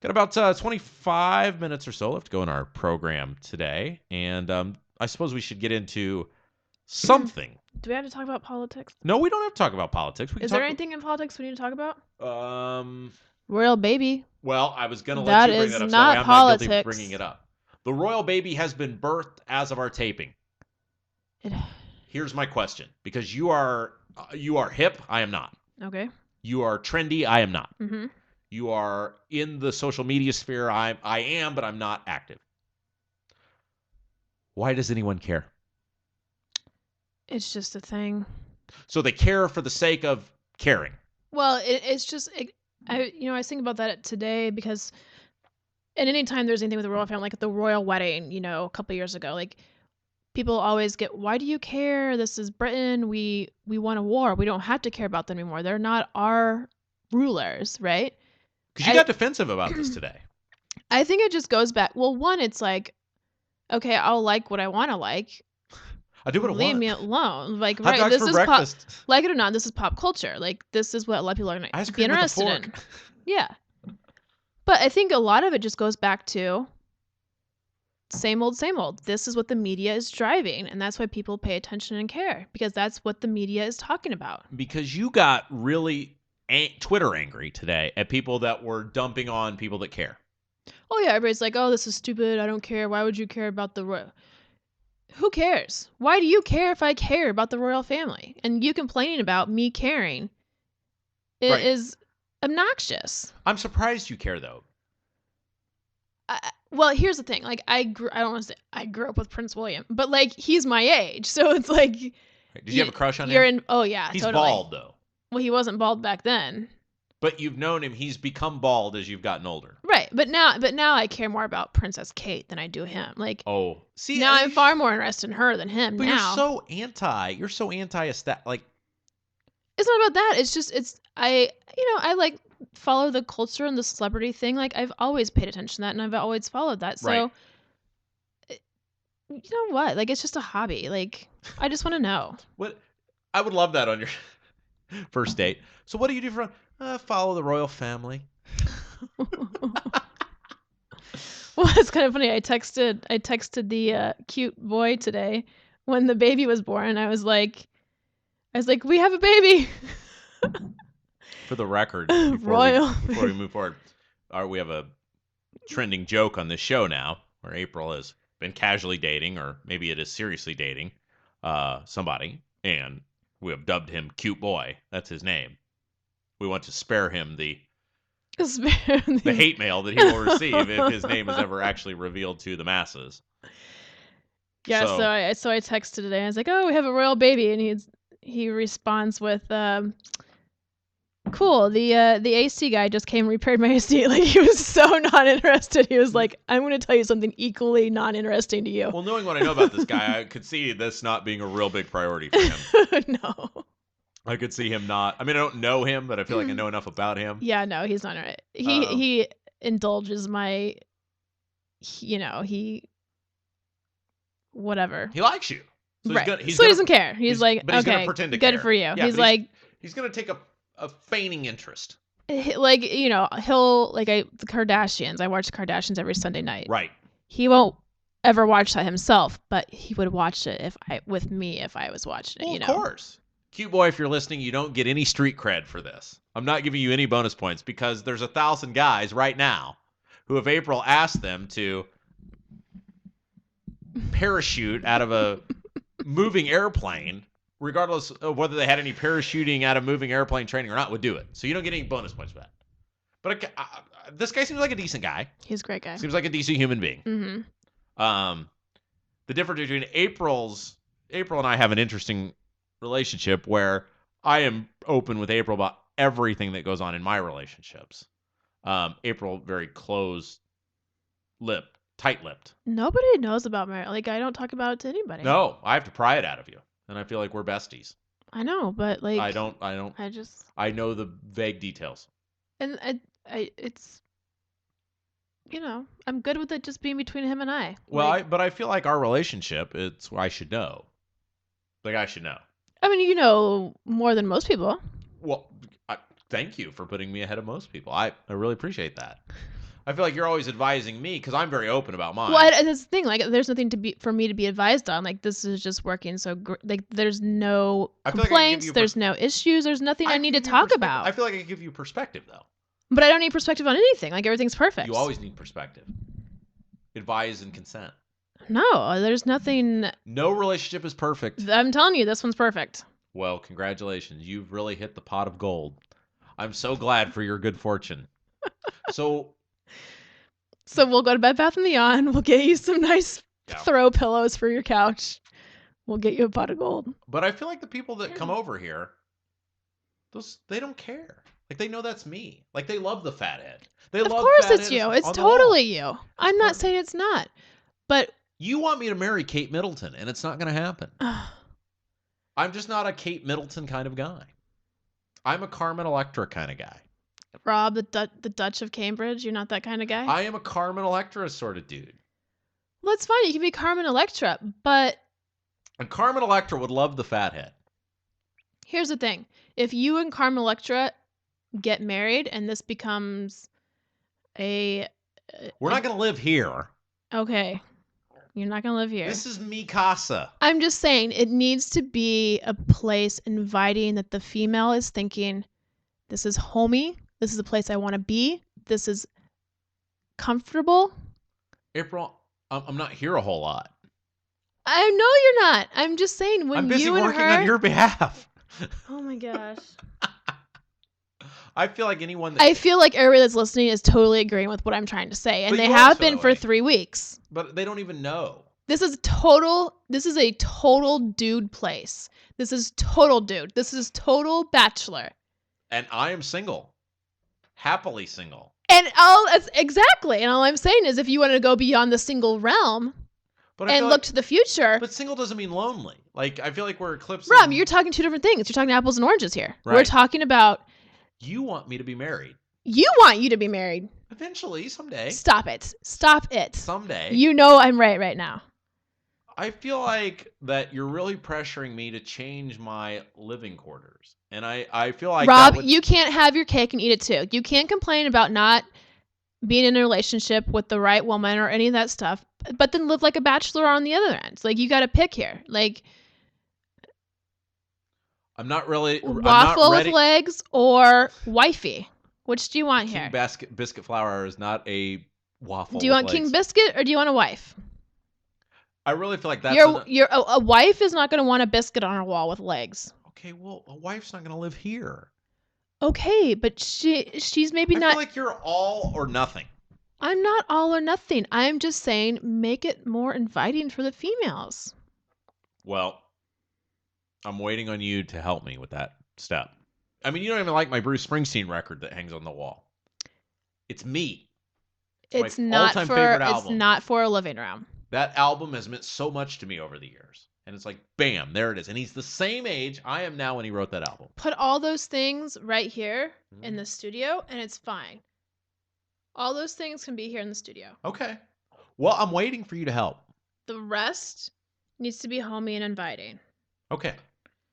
Got about 25 minutes or so left to go in our program today, and I suppose we should get into something. Do we have to talk about politics? No, we don't have to talk about politics. Is there anything in politics we need to talk about? Um. Royal baby. Well, I was going to let you bring that up. That is not I'm politics. not guilty of bringing it up. The royal baby has been birthed as of our taping. Here's my question, because you are hip. I am not. Okay. You are trendy. I am not. Mm-hmm. You are in the social media sphere. I am, but I'm not active. Why does anyone care? It's just a thing. So they care for the sake of caring. Well, it's just I was thinking about that today because, and anytime there's anything with the royal family, like the royal wedding, a couple years ago, like people always get, why do you care? This is Britain. We won a war. We don't have to care about them anymore. They're not our rulers, right? Because you got defensive about this today. I think it just goes back. Well, one, it's like, okay, I'll like what I want to like. I do what I want. Leave me alone. Like, Hot right, dogs this for is breakfast. like it or not, this is pop culture. Like, this is what a lot of people are going to be interested in. Yeah. But I think a lot of it just goes back to same old, same old. This is what the media is driving, and that's why people pay attention and care, because that's what the media is talking about. Because you got really Twitter angry today at people that were dumping on people that care. Oh, yeah, everybody's like, oh, this is stupid. I don't care. Why would you care about the royal? Who cares? Why do you care if I care about the royal family? And you complaining about me caring is obnoxious. I'm surprised you care, though. Well, here's the thing. Like, I don't want to say I grew up with Prince William, but like, he's my age, so it's like. Did you have a crush on him? Oh yeah, he's totally. bald though. Well, he wasn't bald back then. But you've known him. He's become bald as you've gotten older. Right, but now I care more about Princess Kate than I do him. Like, oh, see, now I'm far more interested in her than him. But now. You're so anti. Like, it's not about that. It's just I like follow the culture and the celebrity thing. Like, I've always paid attention to that, and I've always followed that. So, right. You know what? Like, it's just a hobby. Like, I just want to know. What? I would love that on your first date. So what do you do for follow the royal family? Well, it's kind of funny. I texted the cute boy today when the baby was born. I was like, we have a baby. For the record, before we move forward, we have a trending joke on this show now, where April has been casually dating, or maybe it is seriously dating, somebody, and we have dubbed him Cute Boy. That's his name. We want to spare him the hate mail that he will receive if his name is ever actually revealed to the masses. Yeah, so I texted today. I was like, "Oh, we have a royal baby," and he responds with, "Cool. The AC guy just came and repaired my AC." Like, he was so not interested. He was like, "I'm going to tell you something equally not interesting to you." Well, knowing what I know about this guy, I could see this not being a real big priority for him. No. I could see him not. I mean, I don't know him, but I feel like I know enough about him. Yeah, no, he's not right. He indulges my, whatever. He likes you. So right. He doesn't care. He's like, but he's okay, gonna pretend to good care. for you. Yeah, he's like, he's going to take a feigning interest. Like, he'll, like, the Kardashians. I watch the Kardashians every Sunday night. Right. He won't ever watch that himself, but he would watch it with me if I was watching it, Of course. Cute boy, if you're listening, you don't get any street cred for this. I'm not giving you any bonus points because there's 1,000 guys right now who, if April asked them to parachute out of a moving airplane, regardless of whether they had any parachuting out of moving airplane training or not, would do it. So you don't get any bonus points for that. But this guy seems like a decent guy. He's a great guy. Seems like a decent human being. Mm-hmm. The difference between April and I have an interesting relationship where I am open with April about everything that goes on in my relationships. April very close-lipped, tight-lipped. Nobody knows about marriage. Like, I don't talk about it to anybody. No, I have to pry it out of you, and I feel like we're besties. I know, but like I don't. I know the vague details. And it's, I'm good with it just being between him and I. Well, but I feel like our relationship, I should know. Like, I should know. I mean, you know more than most people. Well, thank you for putting me ahead of most people. I really appreciate that. I feel like you're always advising me because I'm very open about mine. Well, that's the thing. Like, there's nothing for me to be advised on. Like, this is just working. So, like, there's no complaints. There's no issues. There's nothing I need to talk about. I feel like I can give you perspective, though. But I don't need perspective on anything. Like, everything's perfect. You always need perspective. Advise and consent. No, there's nothing. No relationship is perfect. I'm telling you, this one's perfect. Well, congratulations. You've really hit the pot of gold. I'm so glad for your good fortune. So we'll go to Bed Bath & Beyond. We'll get you some nice throw pillows for your couch. We'll get you a pot of gold. But I feel like the people that come over here, they don't care. Like, they know that's me. Like, they love the fathead. Of course it's you. It's totally you. I'm not saying it's not. But you want me to marry Kate Middleton, and it's not going to happen. I'm just not a Kate Middleton kind of guy. I'm a Carmen Electra kind of guy. Rob, the Dutch of Cambridge, you're not that kind of guy? I am a Carmen Electra sort of dude. Well, it's fine. You can be Carmen Electra, but... And Carmen Electra would love the fathead. Here's the thing. If you and Carmen Electra get married and this becomes a... We're not going to live here. Okay. You're not going to live here. This is mi casa. I'm just saying, it needs to be a place inviting that the female is thinking, this is homey. This is a place I want to be. This is comfortable. April, I'm not here a whole lot. I know you're not. I'm just saying when I'm busy you and working her... on your behalf. Oh my gosh. I feel like I feel like everybody that's listening is totally agreeing with what I'm trying to say. And they have been for 3 weeks. But they don't even know. This is a total dude place. This is total dude. This is total bachelor. And I am single. Happily single. And exactly. And all I'm saying is if you want to go beyond the single realm and look to the future. But single doesn't mean lonely. Like, I feel like we're eclipsing. Rob, you're talking two different things. You're talking apples and oranges here. Right. We're talking about. You want me to be married. You want you to be married. Eventually, someday. Stop it. Stop it. Someday. You know I'm right now. I feel like that you're really pressuring me to change my living quarters. And I feel like Rob, you can't have your cake and eat it too. You can't complain about not being in a relationship with the right woman or any of that stuff, but then live like a bachelor on the other end. Like, you got to pick here. Like, I'm not really waffle with legs or wifey. Which do you want here? King biscuit flour is not a waffle. Do you want legs. king biscuit or do you want a wife? I really feel like that's a wife is not going to want a biscuit on her wall with legs. Okay, well, a wife's not going to live here. Okay, but she's maybe not. I feel like you're all or nothing. I'm not all or nothing. I'm just saying make it more inviting for the females. Well, I'm waiting on you to help me with that step. I mean, you don't even like my Bruce Springsteen record that hangs on the wall. It's me. It's not for a living room. That album has meant so much to me over the years. And it's like, bam, there it is. And he's the same age I am now when he wrote that album. Put all those things right here in the studio, and it's fine. All those things can be here in the studio. Okay. Well, I'm waiting for you to help. The rest needs to be homey and inviting. Okay.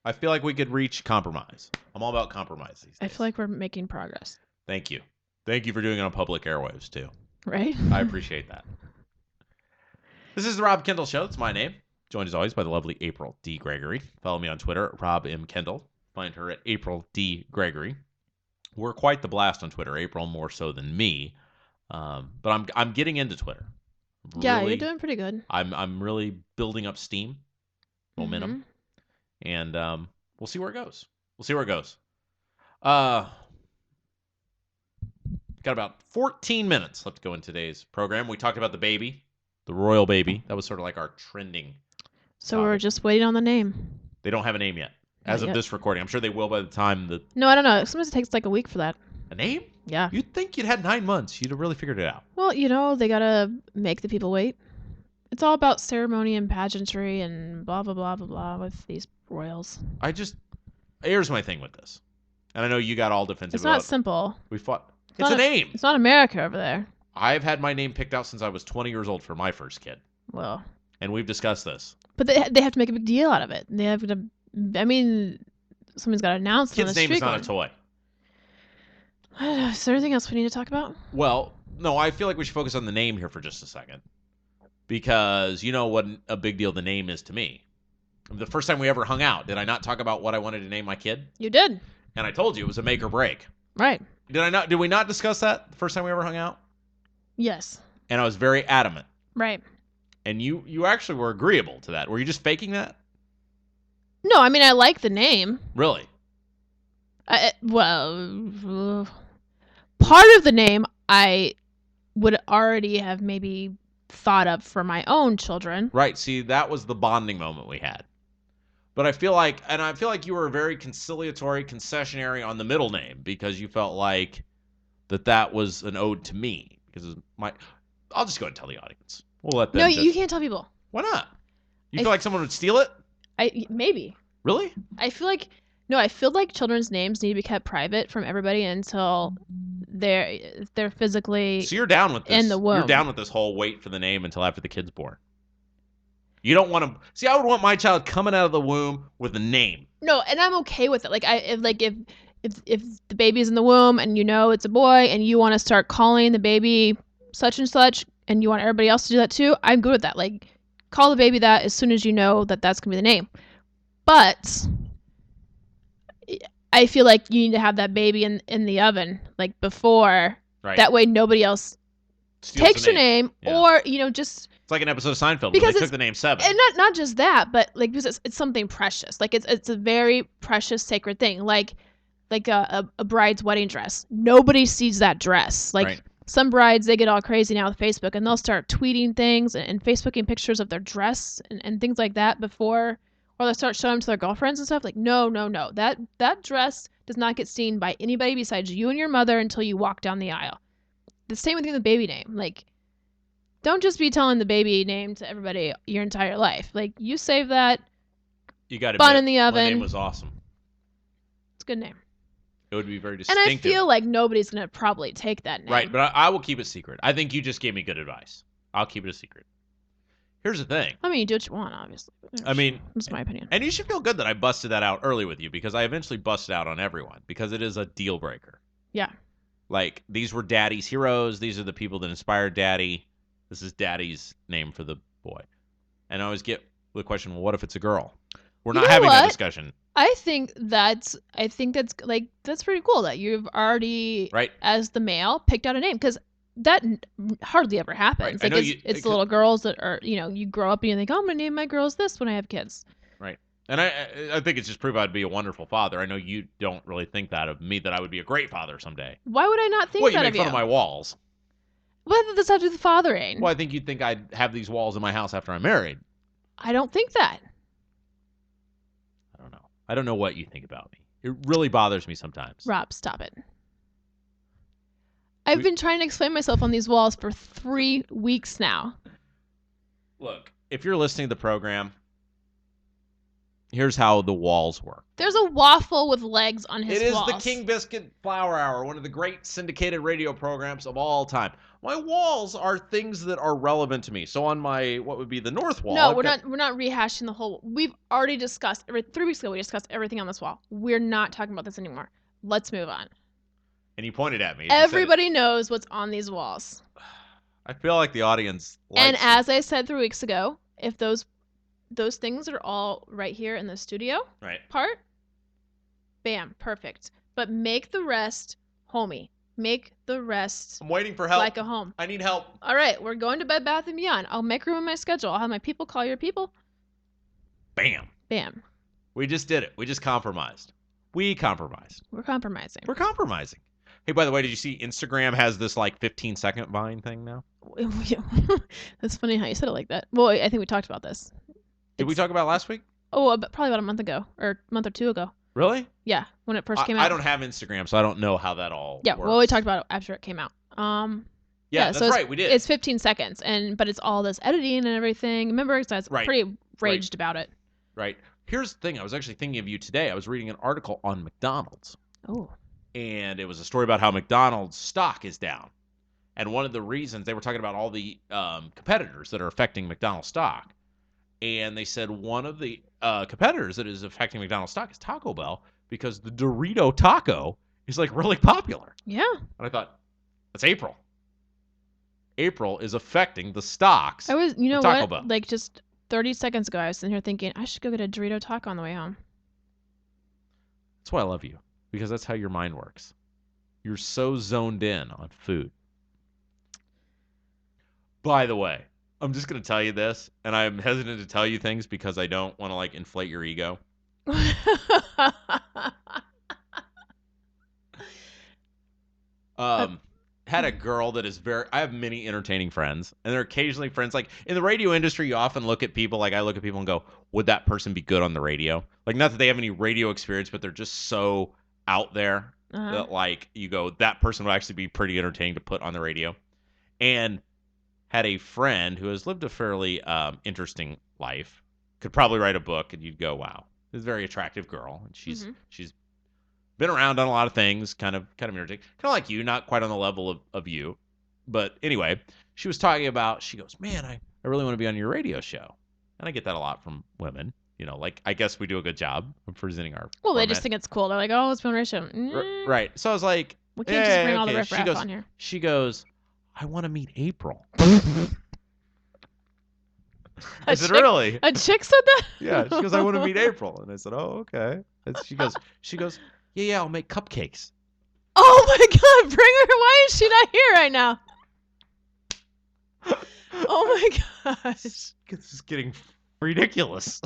I feel like we could reach compromise. I'm all about compromise these days. I feel like we're making progress. Thank you. Thank you for doing it on public airwaves, too. Right? I appreciate that. This is the Rob Kendall Show. It's my name. Joined as always by the lovely April D. Gregory. Follow me on Twitter at Rob M. Kendall. Find her at April D. Gregory. We're quite the blast on Twitter. April more so than me. But I'm getting into Twitter. Yeah, you're doing pretty good. I'm really building up steam, momentum, and we'll see where it goes. Got about 14 minutes left to go in today's program. We talked about the baby, the royal baby. That was sort of like our trending. So we're just waiting on the name. They don't have a name yet. As of this recording. I'm sure they will by the time that... No, I don't know. Sometimes it takes like a week for that. A name? Yeah. You'd think you'd had 9 months. You'd have really figured it out. Well, they gotta make the people wait. It's all about ceremony and pageantry and blah, blah, blah, blah, blah with these royals. Here's my thing with this. And I know you got all defensive about it. It's not simple. We fought... It's a name. It's not America over there. I've had my name picked out since I was 20 years old for my first kid. Well... And we've discussed this. But they have to make a big deal out of it. They have to... I mean... Somebody's got to announce it on the street. Kid's name is not a toy. Is there anything else we need to talk about? Well, no, I feel like we should focus on the name here for just a second. Because you know what a big deal the name is to me. The first time we ever hung out, did I not talk about what I wanted to name my kid? You did. And I told you it was a make or break. Right. Did we not discuss that the first time we ever hung out? Yes. And I was very adamant. Right. And you actually were agreeable to that. Were you just faking that? No, I mean, I like the name. Really? Well, part of the name I would already have maybe thought of for my own children. Right. See, that was the bonding moment we had. But I feel like you were very conciliatory, concessionary on the middle name because you felt like that was an ode to me. Because I'll just go ahead and tell the audience. We'll let them. No, you can't tell people. Why not? You feel like someone would steal it? Maybe. Really? I feel like children's names need to be kept private from everybody until they're physically So you're down with this. in the womb. You're down with this whole wait for the name until after the kid's born. You don't want to see. I would want my child coming out of the womb with a name. No, and I'm okay with it. Like if the baby's in the womb and it's a boy and you want to start calling the baby such and such and you want everybody else to do that too, I'm good with that. Like call the baby that as soon as you know that that's gonna be the name. But I feel like you need to have that baby in the oven like before. Right. That way nobody else takes your name yeah. Or just. It's like an episode of Seinfeld where they took the name Seven. And not just that, but like because it's something precious. Like it's a very precious, sacred thing. Like a bride's wedding dress. Nobody sees that dress. Like some brides, they get all crazy now with Facebook and they'll start tweeting things and Facebooking pictures of their dress and things like that before, or they'll start showing them to their girlfriends and stuff. Like no. That dress does not get seen by anybody besides you and your mother until you walk down the aisle. The same with the baby name. Like. Don't just be telling the baby name to everybody your entire life. Like, you save that. You got to bun in the oven. My name was awesome. It's a good name. It would be very distinctive. And I feel like nobody's going to probably take that name. Right, but I will keep it secret. I think you just gave me good advice. I'll keep it a secret. Here's the thing. I mean, you do what you want, obviously. That's my opinion. And you should feel good that I busted that out early with you because I eventually busted out on everyone because it is a deal breaker. Yeah. Like, these were Daddy's heroes. These are the people that inspired Daddy. This is Daddy's name for the boy. And I always get the question, well, what if it's a girl? We're not having that discussion. I think that's pretty cool that you've already, as the male, picked out a name. Because that hardly ever happens. Right. Like it's the little girls that are, you grow up and you think, oh, I'm going to name my girls this when I have kids. Right. And I think it's just proof I'd be a wonderful father. I know you don't really think that of me, that I would be a great father someday. Why would I not think that of you? Well, you make fun of my walls. What did this have to do with fathering? Well, I think you'd think I'd have these walls in my house after I'm married. I don't think that. I don't know. I don't know what you think about me. It really bothers me sometimes. Rob, stop it. I've been trying to explain myself on these walls for 3 weeks now. Look, if you're listening to the program, here's how the walls work. There's a waffle with legs on his walls. It is the King Biscuit Flower Hour, one of the great syndicated radio programs of all time. My walls are things that are relevant to me. So on my, what would be the north wall. No, we're not rehashing the whole. We've already discussed, 3 weeks ago we discussed everything on this wall. We're not talking about this anymore. Let's move on. And you pointed at me. Everybody knows what's on these walls. I feel like the audience likes And as I said 3 weeks ago, if those things are all right here in the studio part, Bam. Perfect. But make the rest homey. Make the rest I'm waiting for help. like a home. I need help. All right, we're going to Bed Bath & Beyond. I'll make room in my schedule. I'll have my people call your people. Bam. Bam. We just did it. We just compromised. We compromised. We're compromising. We're compromising. Hey, by the way, did you see Instagram has this like 15-second Vine thing now? That's funny how you said it like that. Well, I think we talked about this. Did we talk about it last week? Oh, probably about a month ago or a month or two ago. Really? Yeah, when it first came out. I don't have Instagram, so I don't know how that all works. Well, we talked about it after it came out. Yeah, that's right. We did. It's 15 seconds, but it's all this editing and everything. Remember, I was pretty raged about it. Right. Here's the thing. I was actually thinking of you today. I was reading an article on McDonald's. Oh. And it was a story about how McDonald's stock is down. And one of the reasons, they were talking about all the competitors that are affecting McDonald's stock. And they said one of the competitors that is affecting McDonald's stock is Taco Bell, because the Dorito taco is like really popular. Yeah. And I thought, that's April. April is affecting the stocks. I was, you know Taco what? Bell. Like just 30 seconds ago, I was sitting here thinking, I should go get a Dorito taco on the way home. That's why I love you, because that's how your mind works. You're so zoned in on food. By the way, I'm just going to tell you this, and I'm hesitant to tell you things because I don't want to like inflate your ego. Had a girl that is I have many entertaining friends, and they're occasionally friends. Like in the radio industry, you often look at people, like I look at people and go, would that person be good on the radio? Like, not that they have any radio experience, but they're just so out there that like you go, that person would actually be pretty entertaining to put on the radio. And had a friend who has lived a fairly interesting life, could probably write a book, and you'd go, wow, this is a very attractive girl, and she's been around, done a lot of things, kind of entertaining, kind of like you, not quite on the level of you, but anyway, she was talking about, she goes, man, I really want to be on your radio show, and I get that a lot from women, you know, like I guess we do a good job of presenting our well, format. They just think it's cool. They're like, oh, let's be on radio show. Right. So I was like, we can't just bring all the riffraff on here. She goes, I want to meet April. I said, really? A chick said that? Yeah. She goes, I want to meet April. And I said, oh, okay. And she goes, yeah, I'll make cupcakes. Oh my God, bring her. Why is she not here right now? Oh my gosh. This is getting ridiculous.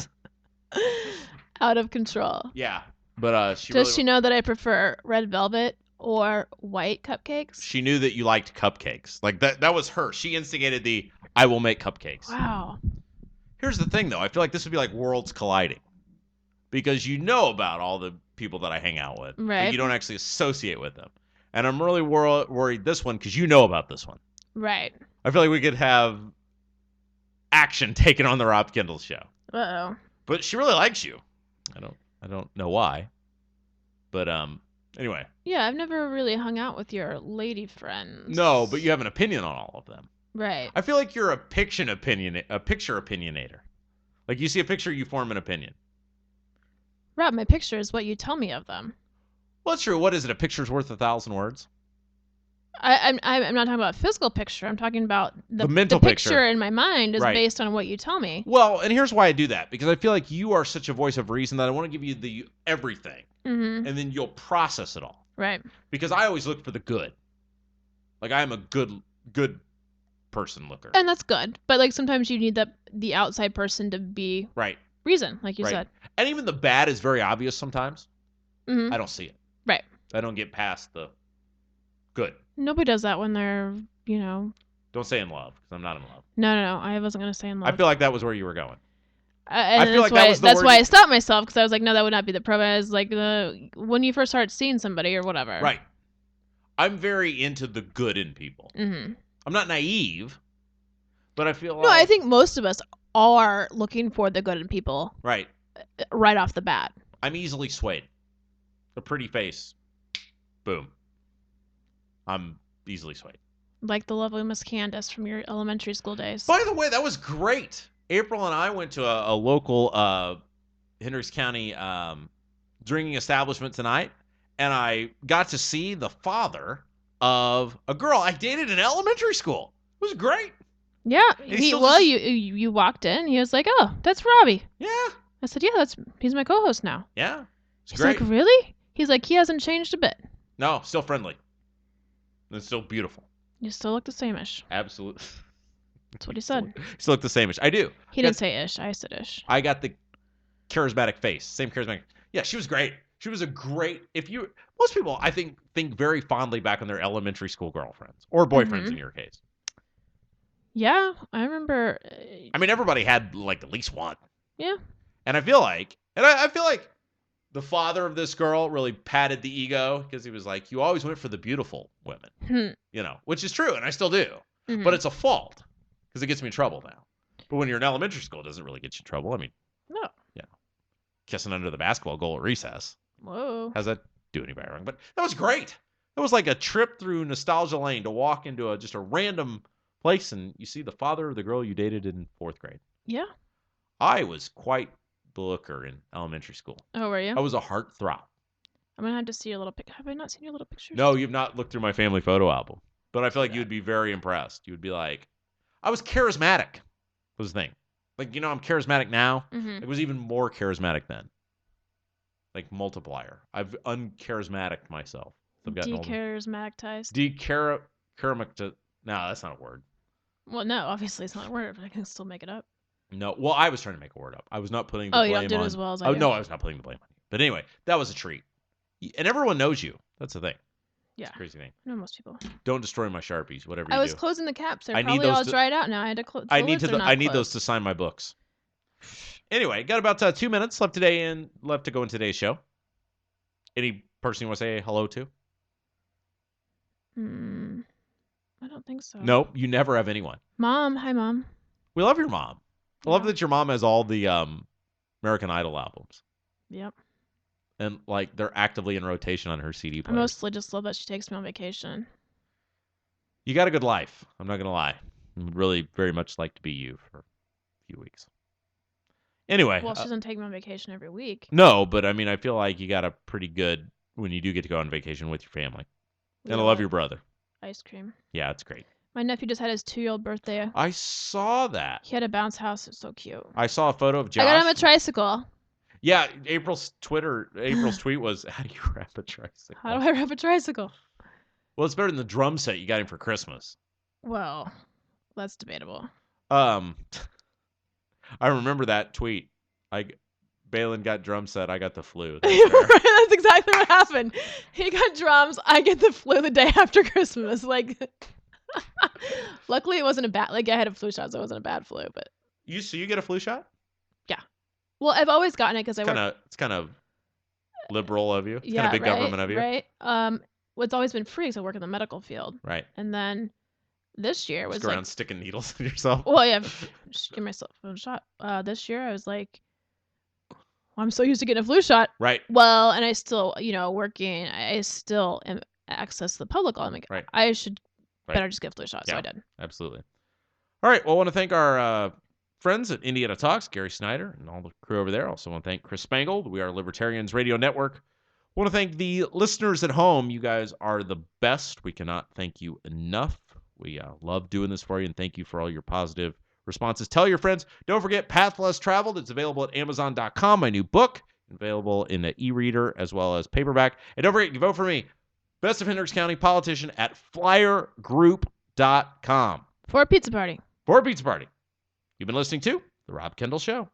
Out of control. Yeah. But Does she know that I prefer red velvet or white cupcakes? She knew that you liked cupcakes. Like that was her. She instigated the I will make cupcakes. Wow. Here's the thing though. I feel like this would be like worlds colliding. Because you know about all the people that I hang out with. Right. But you don't actually associate with them. And I'm really worried this one because you know about this one. Right. I feel like we could have action taken on the Rob Kendall Show. Uh-oh. But she really likes you. I don't know why. But anyway. Yeah, I've never really hung out with your lady friends. No, but you have an opinion on all of them. Right. I feel like you're a picture opinionator. Like you see a picture, you form an opinion. Rob, my picture is what you tell me of them. Well, that's true. What is it? A picture's worth 1,000 words? I'm not talking about a physical picture. I'm talking about the mental picture in my mind is right. based on what you tell me. Well, and here's why I do that. Because I feel like you are such a voice of reason that I want to give you the everything. Mm-hmm. And then you'll process it all. Right. Because I always look for the good. Like I am a good person looker. And that's good. But like sometimes you need the outside person to be right. reason, like you right. said. And even the bad is very obvious sometimes. Mm-hmm. I don't see it. Right. I don't get past the good. Nobody does that when they're, Don't say in love, because I'm not in love. No. I wasn't going to say in love. I feel like that was where you were going. I feel like that's why I stopped myself, because I was like, no, that would not be the pro. I was like, when you first start seeing somebody or whatever. Right. I'm very into the good in people. Mm-hmm. I'm not naive, but I feel like... No, I think most of us are looking for the good in people. Right. Right off the bat. I'm easily swayed. A pretty face. Boom. I'm easily swayed. Like the lovely Miss Candace from your elementary school days. By the way, that was great. April and I went to a local Hendricks County drinking establishment tonight, and I got to see the father of a girl I dated in elementary school. It was great. Yeah. You walked in. He was like, "Oh, that's Robbie." Yeah. I said, "Yeah, he's my co-host now." Yeah. He's like, "Really?" He's like, he hasn't changed a bit. No, still friendly. And still beautiful. You still look the same-ish. Absolutely. That's what he said. Still look the same-ish. I do. He didn't say ish. I said ish. I got the charismatic face. Same charismatic. Yeah, she was great. She was a great. Most people, I think very fondly back on their elementary school girlfriends or boyfriends in your case. Yeah, I remember. I mean, everybody had like at least one. Yeah. And I feel like, I feel like the father of this girl really patted the ego because he was like, "You always went for the beautiful women," which is true, and I still do. Mm-hmm. But it's a fault because it gets me in trouble now. But when you're in elementary school, it doesn't really get you in trouble. I mean, no. Kissing under the basketball goal at recess. Whoa. How's that do anybody wrong? But that was great. That was like a trip through nostalgia lane to walk into just a random place and you see the father of the girl you dated in 4th grade. Yeah. I was quite the looker in elementary school. Oh, were you? I was a heartthrob. I'm going to have to see your little picture. Have I not seen your little pictures? No, you've not looked through my family photo album. But I feel like you would be very impressed. You would be like, I was charismatic was the thing. Like, I'm charismatic now. Mm-hmm. It was even more charismatic then. Like multiplier. I've uncharismatic myself. I've gotten Decharismaticized. No, that's not a word. Well, no, obviously it's not a word, but I can still make it up. No, well, I was trying to make a word up. I was not putting the blame on... Oh, you don't do it as well as I do. No, I was not putting the blame on you. But anyway, that was a treat. And everyone knows you. That's the thing. Yeah. It's a crazy thing. I know most people. Don't destroy my Sharpies, whatever you do. I was closing the caps. They're I need probably those all dried out now. I had to close. I need those to sign my books. Anyway, got about 2 minutes left to go in today's show. Any person you want to say hello to? I don't think so. No, you never have anyone. Mom. Hi, Mom. We love your mom. I love that your mom has all the American Idol albums. Yep. And like they're actively in rotation on her CD player. I mostly just love that she takes me on vacation. You got a good life. I'm not going to lie. I would really very much like to be you for a few weeks. Anyway. Well, she doesn't take me on vacation every week. No, but I mean, I feel like you got a pretty good when you do get to go on vacation with your family. And I love your brother. Ice cream. Yeah, it's great. My nephew just had his 2-year-old birthday. I saw that. He had a bounce house. It's so cute. I saw a photo of Josh. I got him a tricycle. Yeah, April's tweet was, how do you wrap a tricycle? How do I wrap a tricycle? Well, it's better than the drum set you got him for Christmas. Well, that's debatable. I remember that tweet. Balin got drum set, I got the flu. That's exactly what happened. He got drums, I get the flu the day after Christmas. Like, luckily it wasn't a bad, like I had a flu shot, so it wasn't a bad flu, but. So you get a flu shot? Yeah. Well, I've always gotten it because It's kind of liberal of you. It's kind of big right, government of you. Right. Well, it's always been free because I work in the medical field. Right. And then this year was just go around sticking needles in yourself. Well, yeah, just give myself a shot. This year I was like, well, I'm so used to getting a flu shot. Right. Well, and I still, working, I still am access to the public. I'm like, right. I should better just get a flu shot. Yeah, so I did. Absolutely. All right. Well, I want to thank our friends at Indiana Talks, Gary Snyder, and all the crew over there. Also want to thank Chris Spangled. We are Libertarians Radio Network. I want to thank the listeners at home. You guys are the best. We cannot thank you enough. We love doing this for you, and thank you for all your positive responses. Tell your friends. Don't forget Path Less Traveled. It's available at Amazon.com. My new book, available in an e-reader as well as paperback. And don't forget, you vote for me, Best of Hendricks County politician at flyergroup.com. For a pizza party. For a pizza party. You've been listening to The Rob Kendall Show.